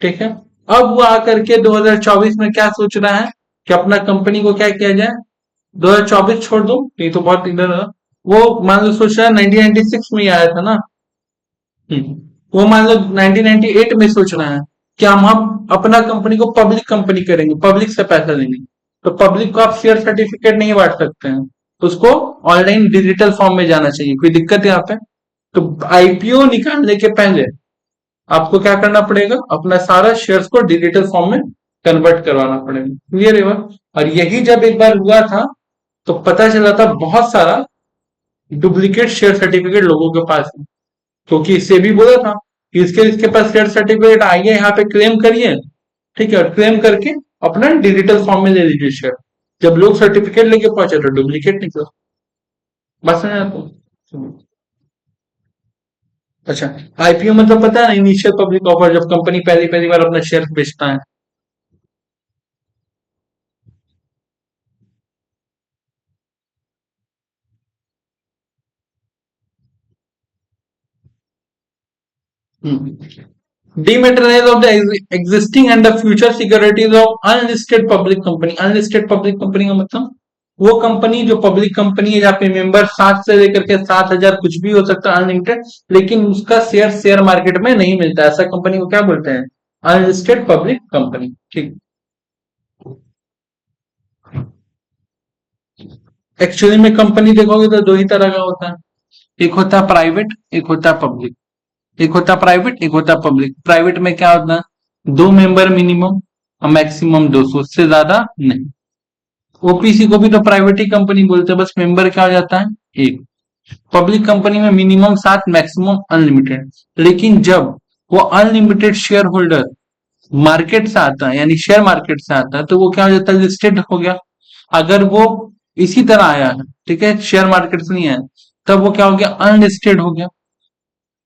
ठीक है। अब वो आकर के 2024 में क्या सोच रहा है कि अपना कंपनी को क्या किया जाए। 2024 छोड़ दो, ये तो बहुत इधर है। वो मान लो सोच रहा है 1996 में ही आया था ना। वो मान लो 1998 में सोच रहा है कि हम अपना कंपनी को पब्लिक कंपनी करेंगे, पब्लिक से पैसा लेंगे। तो पब्लिक को आप शेयर सर्टिफिकेट नहीं बांट सकते हैं, उसको ऑनलाइन डिजिटल फॉर्म में जाना चाहिए। कोई दिक्कत है यहाँ पे? तो आईपीओ निकालने के पहले आपको क्या करना पड़ेगा? अपना सारा शेयर्स को डिजिटल फॉर्म में कन्वर्ट करवाना पड़ेगा। क्लियर है बात? और यही जब एक बार हुआ था तो पता चला था बहुत सारा डुप्लीकेट शेयर सर्टिफिकेट लोगों के पास है, क्योंकि इससे भी बोला था कि इसके इसके पास शेयर सर्टिफिकेट आइए यहाँ पे क्लेम करिए, ठीक है, और क्लेम करके अपना डिजिटल फॉर्म में ले लीजिए शेयर। जब लोग सर्टिफिकेट लेके पहुंचे तो डुप्लीकेट निकला। बस है आपको। अच्छा, आईपीओ मतलब पता है ना, इनिशियल पब्लिक ऑफर, जब कंपनी पहली पहली बार अपना शेयर बेचता है। Dematerialize of the existing and the future securities of unlisted public company। Unlisted public company का मतलब वो कंपनी जो पब्लिक कंपनी है, जहाँ पे मेंबर 7 से लेकर के 7,000 कुछ भी हो सकता है, अनलिमिटेड, लेकिन उसका शेयर मार्केट में नहीं मिलता, ऐसा कंपनी को क्या बोलते हैं? Unlisted public company. ठीक। एक्चुअली में कंपनी देखोगे तो दो ही तरह का होता है, एक होता है प्राइवेट, एक होता है पब्लिक। एक होता है प्राइवेट, एक होता है पब्लिक। प्राइवेट में क्या होता है? 2 मेंबर मिनिमम और मैक्सिमम 200, उससे ज्यादा नहीं। ओपीसी को भी तो प्राइवेट ही कंपनी बोलते हैं, बस मेंबर क्या हो जाता है? एक। पब्लिक कंपनी में मिनिमम 7, मैक्सिमम अनलिमिटेड। लेकिन जब वो अनलिमिटेड शेयर होल्डर मार्केट से आता है, यानी शेयर मार्केट से आता है, तो वो क्या हो जाता है? लिस्टेड हो गया। अगर वो इसी तरह आया है, ठीक है, शेयर मार्केट से नहीं आया। तब वो क्या हो गया, अनलिस्टेड हो गया।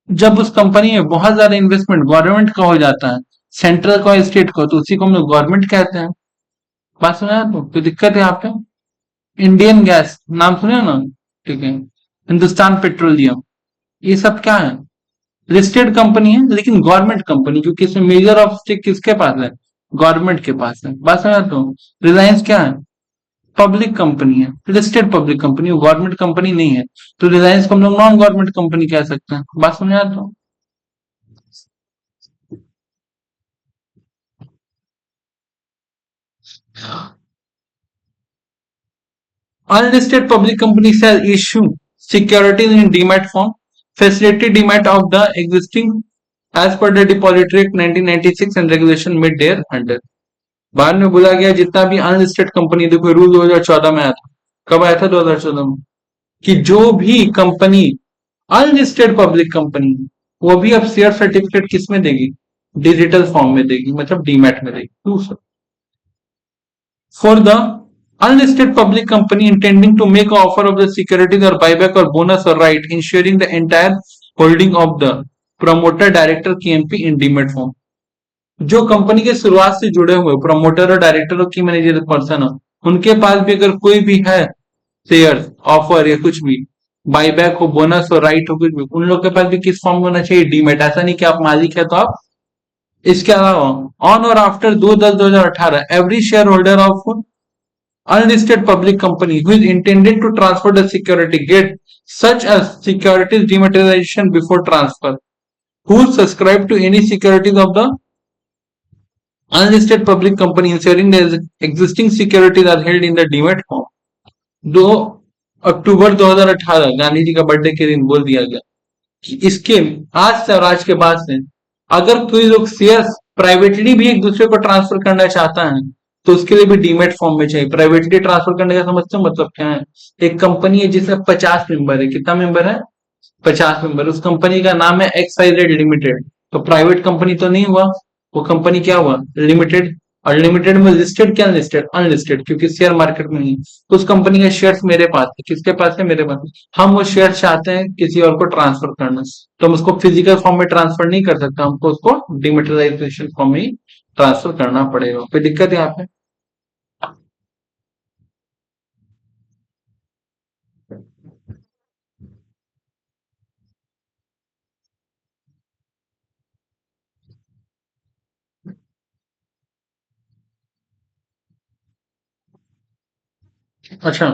जब उस कंपनी में बहुत ज्यादा इन्वेस्टमेंट गवर्नमेंट का हो जाता है, सेंट्रल का स्टेट का, तो उसी को हम लोग गवर्नमेंट कहते हैं। बात सुना है, तो दिक्कत है यहाँ पे। इंडियन गैस नाम सुने ना, ठीक है, हिंदुस्तान पेट्रोलियम, ये सब क्या है, लिस्टेड कंपनी है लेकिन गवर्नमेंट कंपनी, क्योंकि इसमें मेजर ऑफ स्टेक किसके पास है, गवर्नमेंट के पास है। बात समझ, तो रिलायंस क्या है, पब्लिक कंपनी है, listed public company, government company नहीं है। तो रिलायंस को हम लोग नॉन गवर्नमेंट कंपनी कह सकते हैं। बात समझ आ, तो unlisted public company shall issue securities in demat form, facilitate demat of the existing as per the Depository Act 1996 and regulation made thereunder। बाद में बोला गया जितना भी अनलिस्टेड कंपनी, देखो रूल 2014 में आया था। कब आया था, 2014 में, कि जो भी कंपनी अनलिस्टेड पब्लिक कंपनी, वो भी अब शेयर सर्टिफिकेट किस में देगी, डिजिटल फॉर्म में देगी, मतलब डीमैट में देगी। For the unlisted public company intending to make an offer of the securities or buyback or bonus or right, ensuring the entire holding of the promoter, director, KMP in demat form। जो company के शुरुआत से जुड़े हुए promoter और director और की manager person हो, उनके पास भी अगर कोई भी है शेयर ऑफर या कुछ भी, बाईबैक हो, बोनस हो, राइट हो, कुछ भी, उन लोग के पास भी किस फॉर्म में होना चाहिए, डीमेट। ऐसा नहीं कि आप मालिक है तो आप। इसके अलावा ऑन और after 2/10/2018 every share holder of unlisted public company who is intended to transfer the security get such as securities dematerialization before transfer, who subscribe to any securities of the unlisted public company ensuring the existing securities are held in the demat form। 2 अक्टूबर 2018 गांधी जी का birthday के दिन बोल दिया गया कि इसके आज से और आज के बाद से अगर कोई लोग शेयर प्राइवेटली भी एक दूसरे को ट्रांसफर करना चाहता है, तो उसके लिए भी डीमेट फॉर्म में चाहिए। प्राइवेटली ट्रांसफर करने का समझते हो मतलब क्या है, एक कंपनी है जिसमें 50 मेंबर है, कितना मेंबर है, 50 मेंबर, उस कंपनी का नाम है एक्सवाइजेड लिमिटेड, तो प्राइवेट कंपनी तो नहीं हुआ, वो कंपनी क्या हुआ, लिमिटेड। और लिमिटेड में लिस्टेड क्या अनलिस्टेड, अनलिस्टेड, क्योंकि शेयर मार्केट में नहीं। उस कंपनी का शेयर मेरे पास है, किसके पास है, मेरे पास। हम वो शेयर चाहते हैं किसी और को ट्रांसफर करना, तो हम उसको फिजिकल फॉर्म में ट्रांसफर नहीं कर सकते, हमको उसको डिमेटेरियलाइजेशन फॉर्म में ही ट्रांसफर करना पड़ेगा। कोई दिक्कत है यहाँ पे। अच्छा,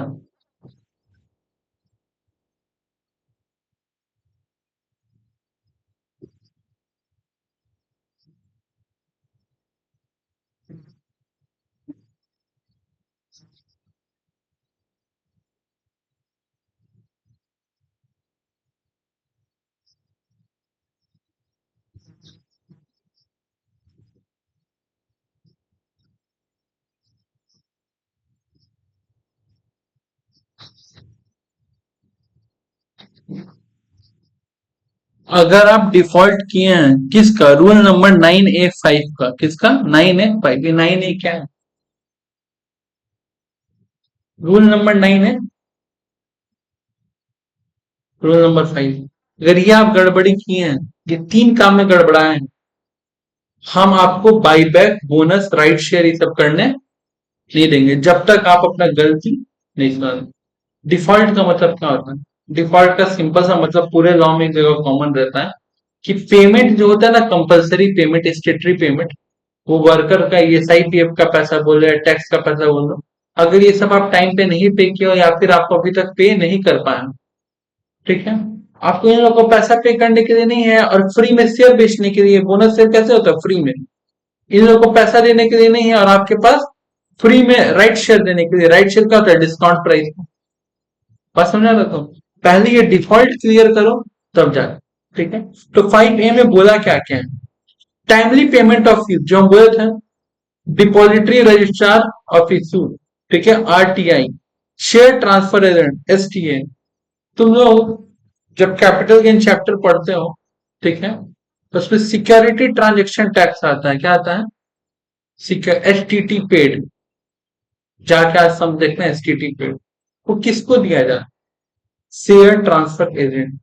अगर आप डिफॉल्ट किए हैं किसका, रूल नंबर 9A5 का, किसका 9A5, ये 9A क्या है, रूल नंबर 9 है, रूल नंबर 5। अगर ये आप गड़बड़ी किए हैं, ये तीन काम में गड़बड़ाए हैं, हम आपको बाईबैक, बोनस, राइट शेयर ये सब करने नहीं देंगे जब तक आप अपना गलती नहीं सुधारें। डिफॉल्ट का मतलब क्या होता है, डिफॉल्ट का सिंपल सा मतलब पूरे लॉ में एक जगह कॉमन रहता है कि पेमेंट जो होता है ना, कंपलसरी पेमेंट, स्टेटरी पेमेंट, वो वर्कर का ESIPF का पैसा बोले या टैक्स का पैसा बोल लो, अगर ये सब आप टाइम पे नहीं पे किए हो या फिर आपको अभी तक पे नहीं कर पाए, ठीक है, आपको इन लोगों को पैसा पे करने के लिए नहीं है और फ्री में शेयर बेचने के लिए। बोनस शेयर कैसे होता है, फ्री में, इन लोगों को पैसा देने के लिए नहीं है और आपके पास फ्री में राइट शेयर देने के लिए। राइट शेयर क्या होता है, डिस्काउंट प्राइस। बात समझा रहा था, पहले ये डिफॉल्ट क्लियर करो तब जाए, ठीक है। तो 5A में बोला क्या क्या है, टाइमली पेमेंट ऑफ फीस, जो हम बोले थे, डिपॉजिटरी रजिस्ट्रार ऑफ इशू, ठीक है, RTI, share transfer agent STA। तुम लोग जब कैपिटल गेन चैप्टर पढ़ते हो, ठीक है, तो उसमें सिक्योरिटी ट्रांजेक्शन टैक्स आता है, क्या आता है, STT पेड, जाके आज हम देखते हैं STT पेड। वो किसको दिया जाता है? Share transfer agent.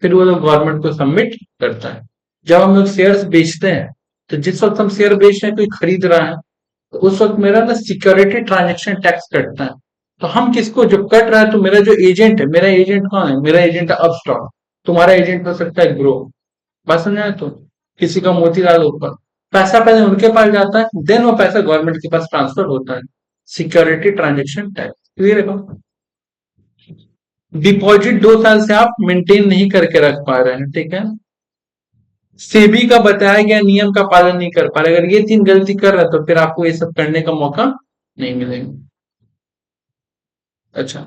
फिर वो लोग गवर्नमेंट को सबमिट करता है। जब हम लोग शेयर्स बेचते हैं, तो जिस वक्त हम शेयर बेच रहे हैं, कोई खरीद रहा है, तो उस वक्त मेरा ना सिक्योरिटी ट्रांजेक्शन टैक्स कटता है। तो हम किसको जो कट रहा है, तो मेरा जो एजेंट है, मेरा एजेंट कौन है? मेरा एजेंट है अपस्टॉक। तुम्हारा एजेंट हो सकता है ग्रो। बात समझ तो किसी का मोतीलाल ऊपर। पैसा पहले उनके पास जाता है, देन वो पैसा गवर्नमेंट के पास ट्रांसफर होता है। सिक्योरिटी ट्रांजेक्शन टैक्स क्लियर है? डिपॉजिट 2 साल से आप मेंटेन नहीं करके रख पा रहे हैं, ठीक है? सेबी का बताया गया नियम का पालन नहीं कर पा रहे, अगर ये 3 गलती कर रहे हैं, तो फिर आपको ये सब करने का मौका नहीं मिलेगा। अच्छा,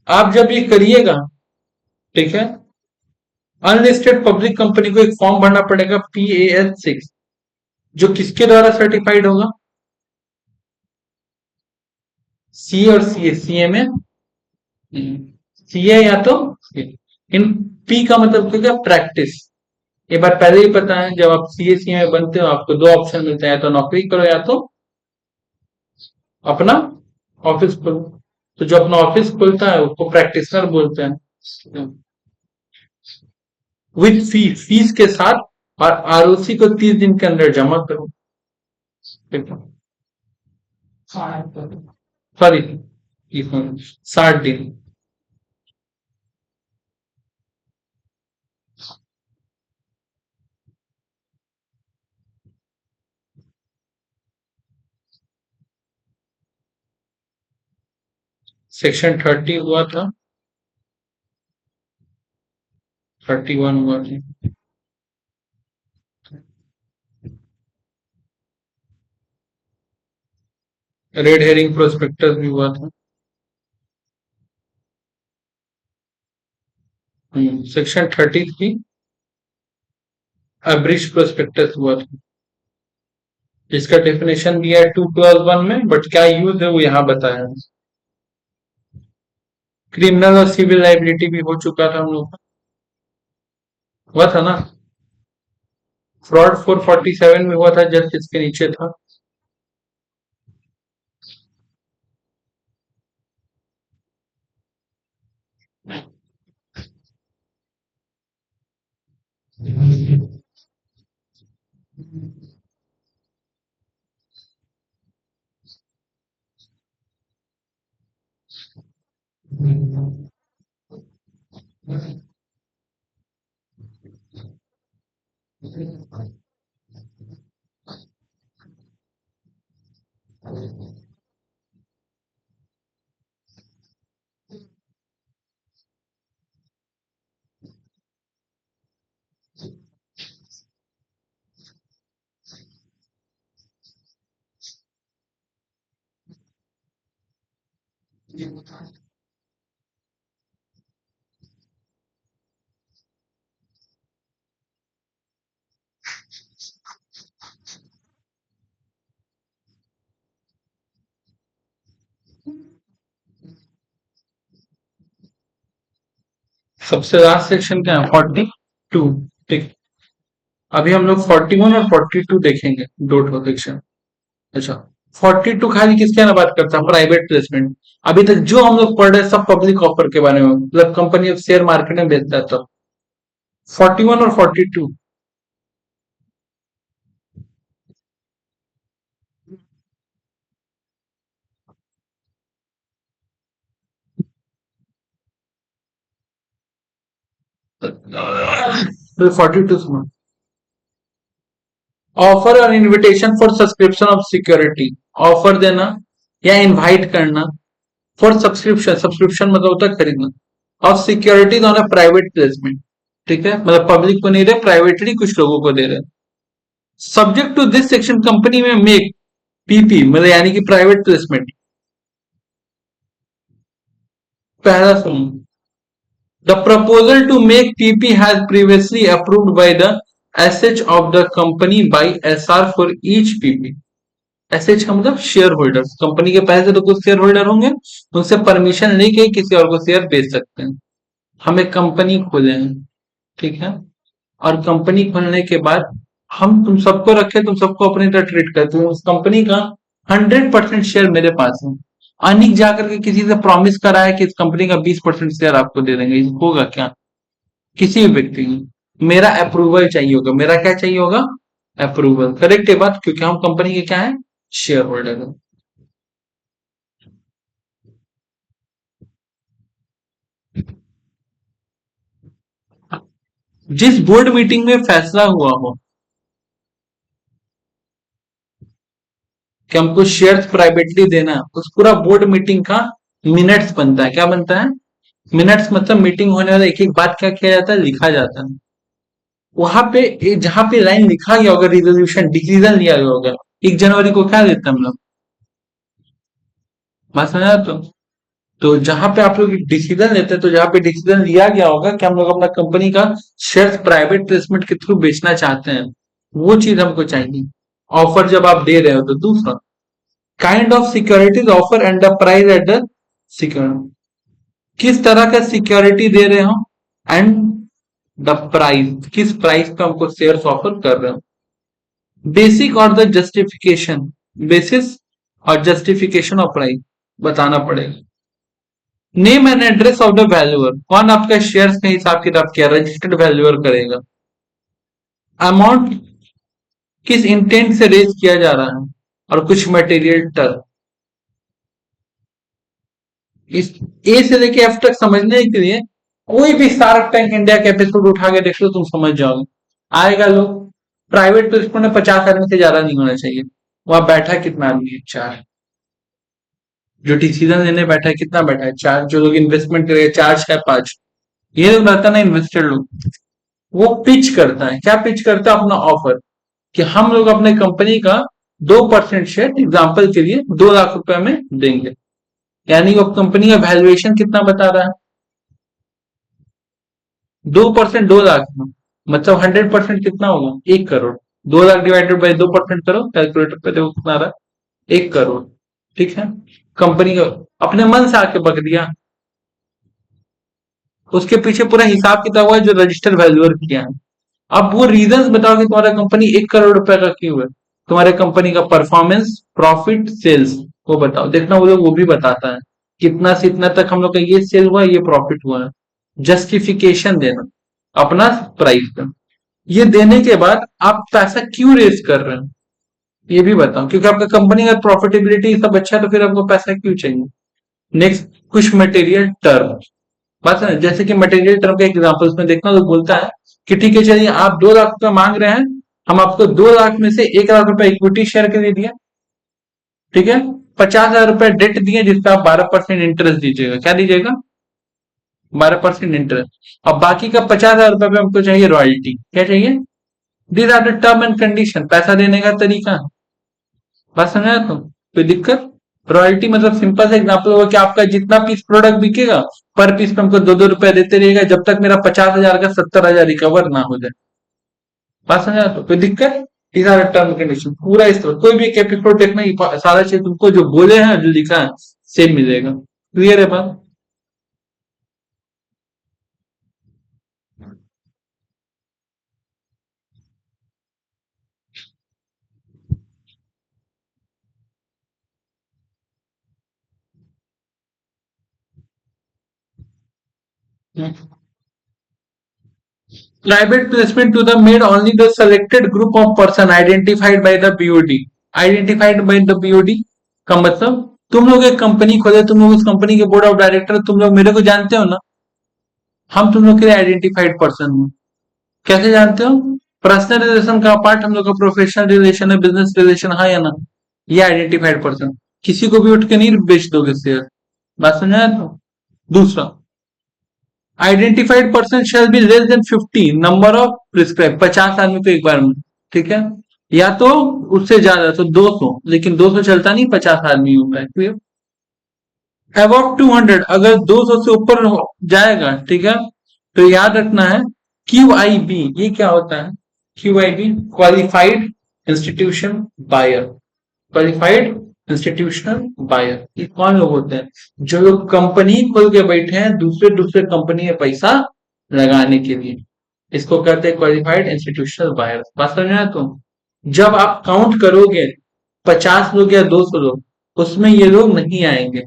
आप जब ये करिएगा, ठीक है, अनलिस्टेड पब्लिक कंपनी को एक फॉर्म भरना पड़ेगा, PAS 6, जो किसके द्वारा सर्टिफाइड होगा? सी और CA में CA या तो इन P का मतलब क्या? प्रैक्टिस। ये बात पहले ही पता है, जब आप CA में बनते हो, आपको 2 ऑप्शन मिलते हैं, या तो नौकरी करो, या तो अपना ऑफिस खोलो। तो जो अपना ऑफिस खोलता है, उसको प्रैक्टिशनर बोलते हैं। विथ फीस के साथ, और ROC को 30 दिन के अंदर जमा करो। सॉरी, 60 दिन। सेक्शन 30 हुआ था, 31 हुआ था। रेड हेरिंग प्रोस्पेक्टस भी हुआ था। सेक्शन 33 अब्रिश प्रोस्पेक्टस हुआ था, जिसका डेफिनेशन दिया है 2 क्लॉज 1 में, बट क्या यूज है वो यहाँ बताया है। क्रिमिनल और सिविल लाइबिलिटी भी हो चुका था हम लोग का, हुआ था ना। फ्रॉड 447 में हुआ था, जस्ट इसके नीचे था। सबसे लास्ट सेक्शन क्या है? 42। ठीक, अभी हम लोग 41 और 42 देखेंगे, दो ठो सेक्शन। अच्छा, 42 खाली किसके ना बात करता है? Private placement. अभी तक जो हम लोग पढ़ रहे हैं, सब पब्लिक ऑफर के बारे में, मतलब कंपनी ऑफ शेयर मार्केट में बेचता है। तो 41 और 42, तो 42 सुनो। ऑफर और invitation for subscription of security, offer देना या इनवाइट करना फॉर सब्सक्रिप्शन, सब्सक्रिप्शन मतलब होता है खरीदना, of securities on a private placement. ठीक है, मतलब पब्लिक को नहीं दे, प्राइवेटली कुछ लोगों को दे रहे हैं। Subject to this section, company may make PP, मतलब यानी कि प्राइवेट प्लेसमेंट। पहला सुनो, the proposal to make PP has previously approved by the SH of the company by SR for each PP। SH का मतलब शेयर होल्डर्स, कंपनी के पहले से तो कुछ शेयर होल्डर होंगे, उनसे परमिशन लेके किसी और को शेयर बेच सकते हैं। हम एक कंपनी खोले हैं, ठीक है, और कंपनी खोलने के बाद हम तुम सबको रखे, तुम सबको अपनी तरह ट्रीट करते हो, उस कंपनी का 100% शेयर मेरे पास है। अनिक जाकर के किसी से प्रॉमिस करा है कि इस कंपनी का 20% शेयर आपको दे देंगे, होगा क्या? किसी भी व्यक्ति को मेरा अप्रूवल चाहिए होगा। मेरा क्या चाहिए होगा? अप्रूवल। करेक्ट है बात, क्योंकि हम कंपनी के क्या है? शेयर होल्डर है। जिस बोर्ड मीटिंग में फैसला हुआ हो कि हमको शेयर्स प्राइवेटली देना है, उस पूरा बोर्ड मीटिंग का मिनट्स बनता है। क्या बनता है? मिनट्स मतलब मीटिंग होने वाला एक एक बात क्या किया जाता है? लिखा जाता है। वहां पे जहां पे लाइन लिखा गया होगा, रिजोल्यूशन डिसीजन लिया गया होगा, 1 जनवरी को क्या देते हैं हम लोग? बात समझा? तो जहां पे आप लोग डिसीजन लेते हैं, तो जहां पे डिसीजन लिया गया होगा कि हम लोग अपना कंपनी का शेयर प्राइवेट प्लेसमेंट के थ्रू बेचना चाहते हैं, वो चीज हमको चाहिए। ऑफर जब आप दे रहे हो तो। दूसरा, kind of securities offer and the price at the secure, किस तरह का सिक्योरिटी दे रहे हो, एंड द प्राइस, किस प्राइस पे हमको शेयर्स ऑफर कर रहे हो। बेसिक और द जस्टिफिकेशन, बेसिस और जस्टिफिकेशन ऑफ प्राइस बताना पड़ेगा। Name and address of the valuer, कौन आपका शेयर का हिसाब किताब किया, रजिस्टर्ड वैल्यूअर करेगा। अमाउंट किस इंटेंट से रेज किया जा रहा है, और कुछ मटेरियल टर्म। इस ए से लेके एफ तक समझने के लिए कोई भी शार्क टैंक इंडिया के एपिसोड उठा के देख लो, तुम समझ जाओगे। आएगा लोग, प्राइवेट प्लेसमेंट में 50 आदमी से ज्यादा नहीं होना चाहिए। वहां बैठा कितना आदमी है? 4। जो डिसीजन लेने बैठा है कितना बैठा है? 4। जो लोग इन्वेस्टमेंट करेगा 4 6 5, ये लोग रहता ना इन्वेस्टर लोग, वो पिच करता है। क्या पिच करता है? अपना ऑफर, कि हम लोग अपने कंपनी का 2% शेयर एग्जाम्पल के लिए 2 लाख रुपए में देंगे। यानी वो कंपनी का वैल्यूएशन कितना बता रहा है? 2%, 2 लाख में मतलब 100% कितना होगा? 1 करोड़। 2 लाख डिवाइडेड बाई 2% करो, कैलकुलेटर पे देखो कितना आ रहा है? 1 करोड़। ठीक है। कंपनी का अपने मन से आके बक दिया। उसके पीछे पूरा हिसाब किताब हुआ है, जो रजिस्टर वैल्यूअर किया है। अब वो रीजंस बताओ कि तुम्हारा कंपनी 1 करोड़ रुपए का क्यों है। तुम्हारे कंपनी का परफॉर्मेंस, प्रॉफिट, सेल्स, वो बताओ। देखना वो लोग वो भी बताता है, कितना से इतना तक हम लोग का ये सेल हुआ, ये प्रॉफिट हुआ है। जस्टिफिकेशन देना अपना प्राइस का। ये देने के बाद आप पैसा क्यों रेस कर रहे हैं, ये भी बताओ। क्योंकि आपका कंपनी का प्रॉफिटेबिलिटी सब अच्छा है, तो फिर आपको पैसा क्यों चाहिए। नेक्स्ट, कुछ मटेरियल टर्म, बात है ना। जैसे कि मटेरियल टर्म का एग्जांपल्स में देखना, तो बोलता है कि ठीक है चलिए, आप 2 लाख रुपए मांग रहे हैं, हम आपको 2 लाख में से 1 लाख रुपए इक्विटी शेयर के लिए दिया। ठीक है। 50,000 रुपए डेट दिए, जिसका आप 12% इंटरेस्ट दीजिएगा। क्या दीजिएगा? 12% इंटरेस्ट। और बाकी का 50,000 रुपए पे हमको चाहिए रॉयल्टी। क्या चाहिए? These are the term and condition, पैसा देने का तरीका। बात समझा? तो कोई दिक्कत? रॉयल्टी मतलब सिंपल सा एग्जांपल होगा कि आपका जितना पीस प्रोडक्ट बिकेगा, पर पीस पे हमको 2 2 रुपए देते रहिएगा, जब तक मेरा 50,000 का 70,000 रिकवर ना हो जाए। बात समझा? तो कोई दिक्कत? these are term condition. पूरा इस तरह कोई भी एक एपिसोड देखना, सारा चीज तुमको जो बोले हैं, जो लिखा है, सेम मिलेगा। क्लियर है बात? Private placement to the made only the selected group of person identified by the BOD. Identified by the BOD का मतलब, तुम लोग एक कंपनी खोले, तुम लोग उस कंपनी के बोर्ड ऑफ डायरेक्टर, तुम लोग मेरे को जानते हो ना। हम तुम लोग के लिए आइडेंटिफाइड पर्सन हूँ। कैसे जानते हो? पर्सनल रिलेशन का पार्ट हम लोग का प्रोफेशनल रिलेशन है, बिजनेस रिलेशन है या ना। ये आइडेंटिफाइड पर्सन, किसी को भी उठ के नहीं बेच दोगे शेयर। बात समझा है? तो दूसरा, identified person shall be less than 50 number of prescribe, 50 आदमी को एक बार में। ठीक है। या तो उससे ज्यादा, तो 200, लेकिन 200 चलता नहीं, 50 आदमी होता है। क्लियर? अबाउट 200, अगर 200 से ऊपर जाएगा, ठीक है, तो याद रखना है क्यू आई बी। ये क्या होता है? Q I B, qualified institution buyer. Qualified institutional buyer, ये कौन लोग होते हैं? जो लोग कंपनी खोल के बैठे हैं दूसरे दूसरे कंपनी में पैसा लगाने के लिए, इसको कहते हैं क्वालिफाइड इंस्टीट्यूशनल बायर। बात समझ में आया? तो जब आप काउंट करोगे 50 लोग या 200 लोग, उसमें ये लोग नहीं आएंगे।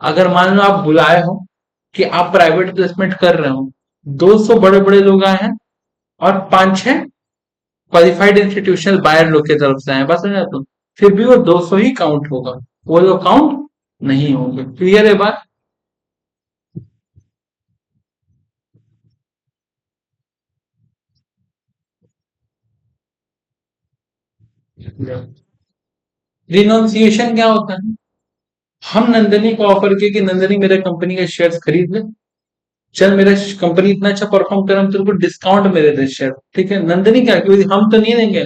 अगर मान लो आप बुलाए हो कि आप प्राइवेट प्लेसमेंट कर रहे हो, 200 बड़े बड़े लोग आए हैं और पांच छह क्वालिफाइड इंस्टीट्यूशनल बायर लोग की तरफ से आए, बस समझा तुम, फिर भी वो 200 ही काउंट होगा, वो लोग काउंट नहीं होंगे। क्लियर है बात? रिनाउंसिएशन क्या होता है? हम नंदनी को ऑफर किए कि नंदनी मेरे कंपनी के शेयर्स खरीद ले, चल मेरा कंपनी इतना अच्छा परफॉर्म कर, हम तेरे को डिस्काउंट में दे दे शेयर, ठीक है। नंदनी क्या, क्योंकि हम तो नहीं देंगे,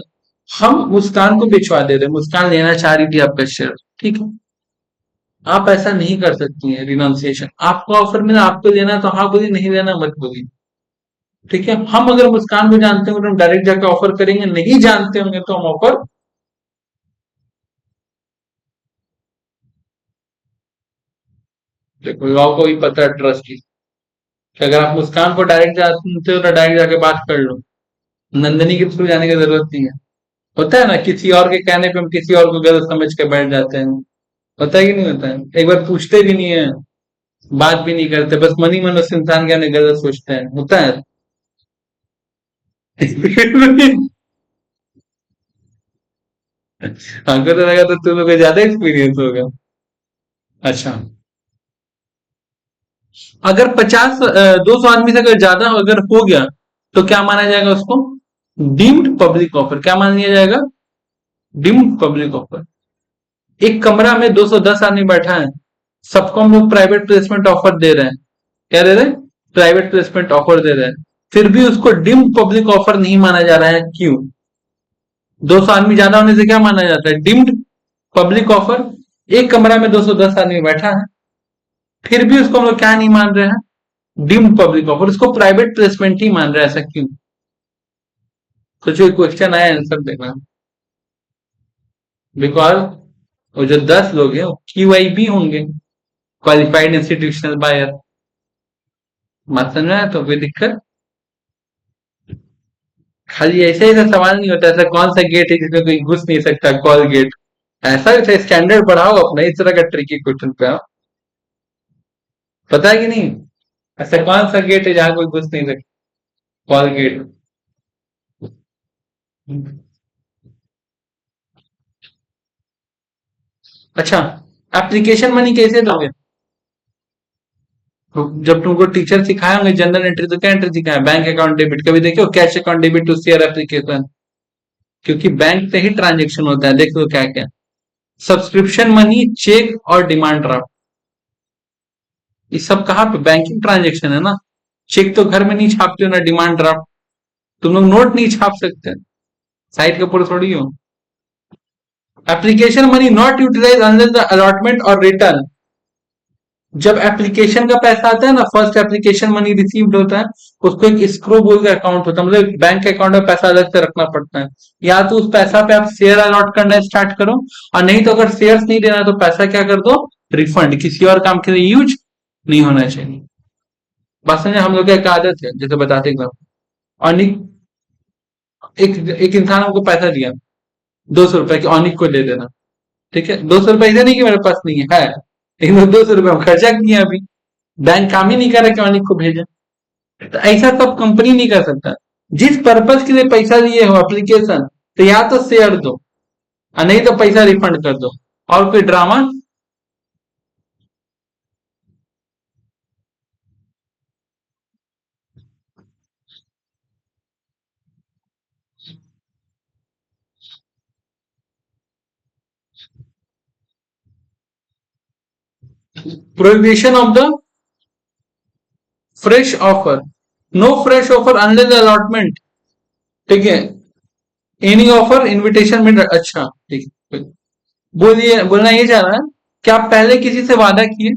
हम मुस्कान को भिजवा दे रहे, मुस्कान लेना चाह रही थी आपका शेयर, ठीक है। आप ऐसा नहीं कर सकती हैं रिनाउंसिएशन, आपको ऑफर मिला, आपको लेना है तो हाँ बोली, नहीं लेना मत बोली, ठीक है। हम अगर मुस्कान को जानते होंगे तो हम डायरेक्ट जाके ऑफर करेंगे, नहीं जानते होंगे तो हम ऑफर, देखो लॉ को भी पता है ट्रस्ट की, कि अगर आप मुस्कान को डायरेक्ट जानते हो तो डायरेक्ट जाके बात कर लो, नंदनी के थ्रू जाने की जरूरत नहीं है। होता है ना, किसी और के कहने पे हम किसी और को गलत समझ के बैठ जाते हैं, होता है कि नहीं होता है? एक बार पूछते भी नहीं है, बात भी नहीं करते, बस मन ही मन उस इंसान के आने गलत सोचते हैं, होता है। हमको तो लगा तो तुम लोग को ज्यादा एक्सपीरियंस होगा। अच्छा, अगर 200 आदमी से अगर ज्यादा अगर हो गया तो क्या माना जाएगा उसको? Deemed public offer. क्या मान लिया जाएगा? Deemed public offer. एक कमरा में 210 आदमी बैठा है, सबको हम लोग प्राइवेट प्लेसमेंट ऑफर दे रहे हैं। क्या दे रहे हैं? प्राइवेट प्लेसमेंट ऑफर दे रहे हैं, फिर भी उसको डीम्ड पब्लिक ऑफर नहीं माना जा रहा है, क्यों? 200 आदमी ज्यादा होने से क्या माना जाता है? Deemed public offer. एक कमरा में 210 आदमी बैठा है, फिर भी उसको हम लोग क्या नहीं मान रहे हैं? डीम्ड पब्लिक ऑफर, उसको प्राइवेट प्लेसमेंट ही मान रहे हैं, ऐसा क्यों? सोचो, क्वेश्चन आया, आंसर देना। बिकॉज वो जो 10 लोग हैं QIB होंगे, क्वालिफाइड इंस्टीट्यूशनल बायर। मत समझ में आया तो कोई दिक्कत? खाली ऐसे ऐसा सवाल नहीं होता, ऐसा कौन सा गेट है जिसमें कोई घुस नहीं सकता, कॉल गेट। ऐसा ऐसा स्टैंडर्ड बढ़ाओ अपना, इस तरह का ट्रिकी क्वेश्चन पे आओ। पता है कि नहीं? ऐसा कौन सा गेट है जहां कोई घुस नहीं सकता? Call gate. अच्छा, एप्लीकेशन मनी कैसे दोगे? तो जब तुमको टीचर सिखाए होंगे जनरल एंट्री, तो क्या एंट्री सिखाया? बैंक अकाउंट डेबिट, कभी देखो cash account debit to share application, क्योंकि बैंक से ही ट्रांजेक्शन होता है, देखो क्या क्या। सब्सक्रिप्शन मनी, चेक और डिमांड ड्राफ्ट, ये सब कहाँ पे? बैंकिंग ट्रांजेक्शन है ना। चेक तो घर में नहीं छापते हो ना, डिमांड ड्राफ्ट तुम लोग नोट नहीं छाप सकते, साइड के ऊपर थोड़ी हो। Application money not utilise unless the allotment और रिटर्न। जब एप्लीकेशन का पैसा आता है ना, फर्स्ट एप्लीकेशन मनी रिसीव्ड होता है, उसको एक स्क्रो बोल का अकाउंट होता है, मतलब बैंक अकाउंट में पैसा अलग से रखना पड़ता है। या तो उस पैसा पे आप शेयर अलॉट करना स्टार्ट करो, और नहीं तो अगर शेयर्स नहीं देना तो पैसा क्या कर दो? रिफंड, किसी और काम के लिए यूज नहीं होना चाहिए। बस समझे? हम लोग का एक आदत है, जैसे बताते एकदम। अनिक, एक इंसान हमको पैसा दिया, 200 रुपए की, अनिक को दे देना, ठीक है। 200 रुपए इसे नहीं कि मेरे पास नहीं है, लेकिन वो 200 रुपए हम खर्चा किए अभी, बैंक काम ही नहीं कर रहा कि अनिक को भेजे। तो ऐसा सब कंपनी नहीं कर सकता। जिस पर्पज के लिए पैसा लिए हो एप्लीकेशन, तो या तो शेयर दो, और नहीं तो पैसा रिफंड कर दो, और कोई drama. Prohibition of the fresh offer, no fresh offer unless allotment, ठीक है। एनी ऑफर इनविटेशन में, अच्छा ठीक है। बोलिए, बोलना ये चाह रहा है कि आप पहले किसी से वादा किए,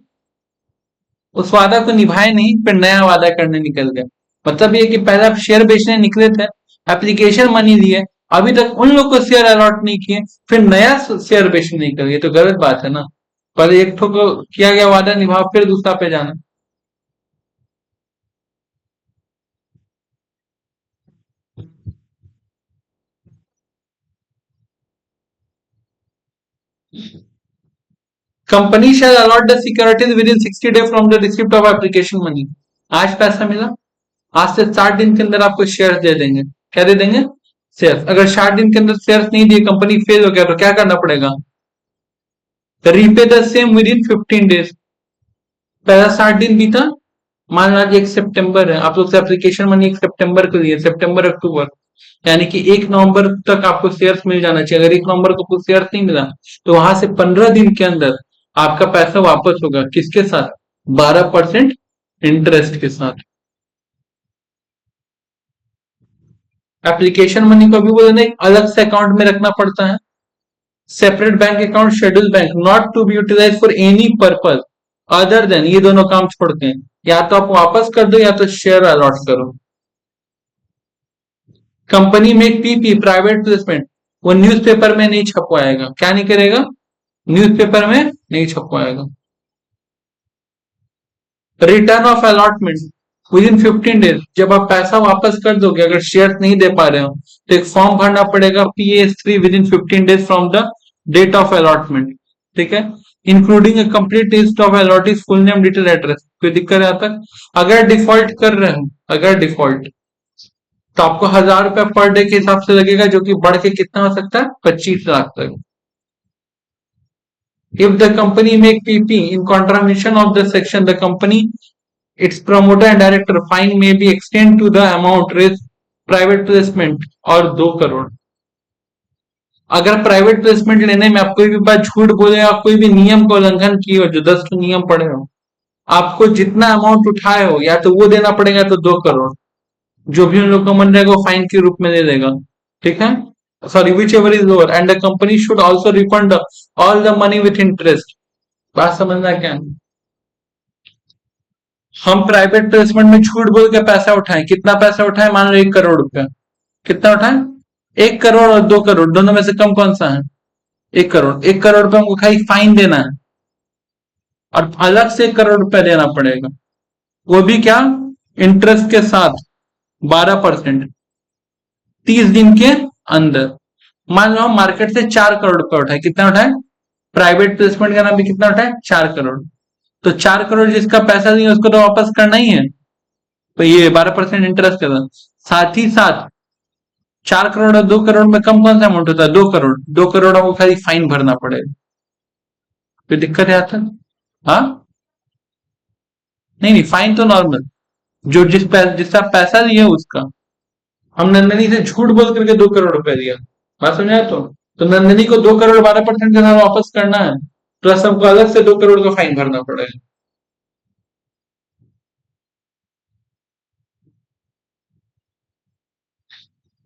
उस वादा को निभाए नहीं, फिर नया वादा करने निकल गए। मतलब ये कि पहले आप शेयर बेचने निकले थे, एप्लीकेशन मनी लिए, अभी तक उन लोग को शेयर अलॉट नहीं किए, फिर नया शेयर बेचने निकल गए, तो गलत बात है ना। पहले एक ठो को किया गया वादा निभाओ, फिर दूसरा पे जाना। Company shall allot the securities within 60 days from the receipt of application money. आज पैसा मिला, आज से 60 दिन के अंदर आपको शेयर दे देंगे। क्या दे देंगे? शेयर। अगर 60 दिन के अंदर शेयर नहीं दिए, कंपनी फेल हो गया, तो क्या करना पड़ेगा? Repay the same with in 15 days। पहला 60 दिन बीता, मान लो आज 1 सितंबर है, आप लोग से एप्लीकेशन मनी 1 सितंबर को दिए, सितंबर अक्टूबर, यानी कि 1 नवंबर तक आपको शेयर्स मिल जाना चाहिए। अगर 1 नवंबर को कुछ शेयर्स नहीं मिला, तो वहां से 15 दिन के अंदर आपका पैसा वापस होगा। किसके साथ? 12% इंटरेस्ट के साथ। एप्लीकेशन मनी को भी बोले नहीं, अलग से अकाउंट में रखना पड़ता है। Separate bank account, schedule bank, not to be utilise for any purpose other than, ये दोनों काम छोड़ के या तो आप वापस कर दो या तो शेयर अलॉट करो। कंपनी में पीपी, प्राइवेट प्लेसमेंट, वो न्यूज़पेपर में नहीं छपवाएगा। क्या नहीं करेगा? न्यूज़पेपर में नहीं छपवाएगा। Return of allotment within 15 days, जब आप पैसा वापस कर दोगे, अगर शेयर नहीं दे पा रहे हो, तो एक फॉर्म भरना पड़ेगा PS3 within 15 days from the date of allotment. ठीक है, including a complete list of allottees, full name, detail, address. कोई दिक्कत है यहाँ तक? अगर डिफॉल्ट कर रहे हो, अगर डिफॉल्ट, तो आपको 1000 रुपया पर डे के हिसाब से लगेगा, जो कि बढ़ के कितना हो सकता है? 25 लाख तक। If the company make PP in contravention of the section, the company, its promoter and director fine may be extended to the amount raised private placement और 2 करोड़। अगर प्राइवेट प्लेसमेंट लेने में आप कोई भी बात झूठ बोले, आप कोई भी नियम का उल्लंघन किए हो, जो 10 नियम पड़े हो, आपको जितना अमाउंट उठाए हो या तो वो देना पड़ेगा, तो 2 करोड़, जो भी उन लोग को मन रहेगा वो फाइन के रूप में दे देगा। ठीक है, sorry, which ever is lower, and the company should also refund all the money with interest. बात समझना क्या है? हम प्राइवेट प्लेसमेंट में झूठ बोल के पैसा उठाएं, कितना पैसा उठाएं? मान लो 1 करोड़ रुपया। कितना उठाएं? 1 करोड़ और 2 करोड़, दोनों में से कम कौन सा है? 1 करोड़। 1 करोड़ रुपया हमको खाली फाइन देना है, और अलग से 1 करोड़ रुपया देना पड़ेगा, वो भी क्या? इंटरेस्ट के साथ 12%, 30 दिन के अंदर। मान लो हम मार्केट से 4 करोड़ रुपया उठाए। कितना उठाए? प्राइवेट प्लेसमेंट का नाम भी कितना उठाए? 4 करोड़। तो 4 करोड़ जिसका पैसा नहीं है उसको तो वापस करना ही है, तो ये 12% इंटरेस्ट के साथ। साथ ही साथ 4 करोड़ और 2 करोड़ में कम कौन सा अमाउंट होता है? 2 करोड़। 2 करोड़ को खाली फाइन भरना पड़ेगा। कोई दिक्कत है आता? हाँ, नहीं नहीं, फाइन तो नॉर्मल, जो जिसका पैसा दिया उसका। हम नंदनी से झूठ बोल करके 2 करोड़ रुपया दिया, बात समझ आया? तो नंदनी को 2 करोड़ 12% के साथ वापस करना है, प्लस हमको अलग से 2 करोड़ का फाइन भरना पड़ेगा।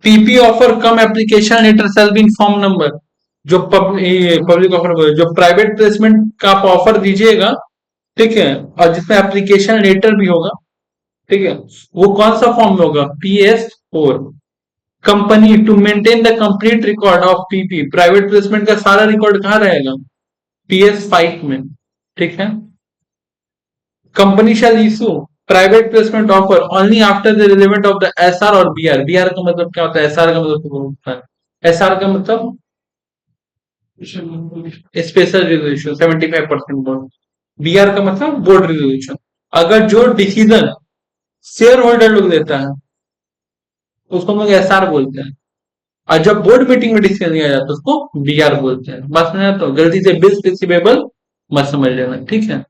PP offer cum application letter shall be form number, जो पब्लिक ऑफर, जो प्राइवेट प्लेसमेंट का आप ऑफर दीजिएगा, ठीक है, और जिसमें एप्लीकेशन लेटर भी होगा, ठीक है, वो कौन सा फॉर्म में होगा? PS4। Company to maintain the complete record of PP, private placement का सारा रिकॉर्ड कहाँ रहेगा? PS5 में। ठीक है, company shall issue private placement offer only after the relevant of the SR और BR। BR का मतलब क्या होता है? SR का मतलब तो होता है, SR का मतलब स्पेशल रिजोल्यूशन, 75% बोर्ड। BR का मतलब बोर्ड रिजोल्यूशन। अगर जो डिसीजन शेयर होल्डर लोग लेता है, उसको हम लोग SR बोलते हैं, और जब बोर्ड मीटिंग में डिसीजन लिया जाता है उसको BR बोलते हैं। बात समझ, तो गलती से बिल्स रिसीवेबल मत समझ लेना, ठीक है।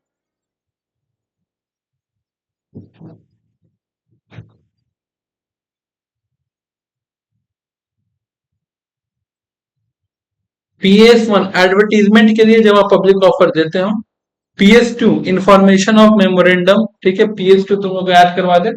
PS1 एडवर्टीजमेंट के लिए जब आप पब्लिक ऑफर देते हो। PS2 इंफॉर्मेशन ऑफ मेमोरेंडम, ठीक है, PS2 तुम लोग याद करवा दे।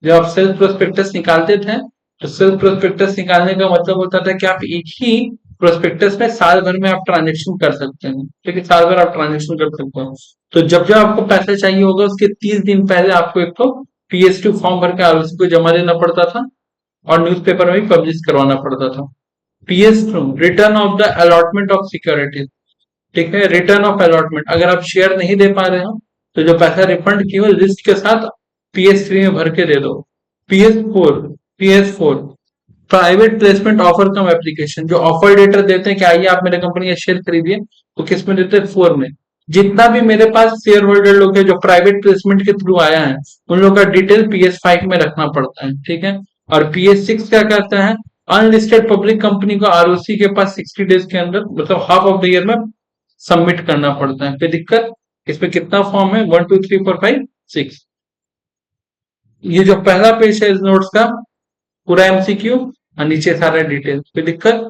जब आप सेल्फ प्रोस्पेक्टस निकालते थे, तो सेल्फ प्रोस्पेक्टस निकालने का मतलब होता था कि आप एक ही प्रोस्पेक्टस में साल भर में आप ट्रांजेक्शन कर सकते हैं, ठीक है, साल भर आप ट्रांजेक्शन कर सकते हो। तो जब जब आपको पैसा चाहिए होगा, उसके 30 दिन पहले आपको एक तो PS2 फॉर्म भर के ROC को जमा देना पड़ता था, और न्यूज़पेपर में भी पब्लिश करवाना पड़ता था। PS2 return of the allotment of securities, ठीक है, रिटर्न ऑफ अलॉटमेंट, अगर आप शेयर नहीं दे पा रहे हो, तो जो पैसा रिफंड किया हो लिस्ट के साथ PS3 में भर के दे दो। PS4 private placement offer cum application, जो ऑफर लेटर देते हैं कि आइए आप मेरे कंपनी का शेयर खरीदिए, तो किस में देते हैं? 4 में। जितना भी मेरे पास शेयर होल्डर लोग है जो प्राइवेट प्लेसमेंट के थ्रू आया है, उन लोग का डिटेल PS5 में रखना पड़ता है, ठीक है। और PS6 क्या कहता है, अनलिस्टेड पब्लिक कंपनी को ROC के पास 60 डेज के अंदर, मतलब हाफ ऑफ द ईयर में सबमिट करना पड़ता है। कोई दिक्कत? इसमें कितना फॉर्म है? 1 2 3 4 5 6। ये जो पहला पेज है इस नोट्स का, पूरा MCQ और नीचे सारा डिटेल। कोई दिक्कत?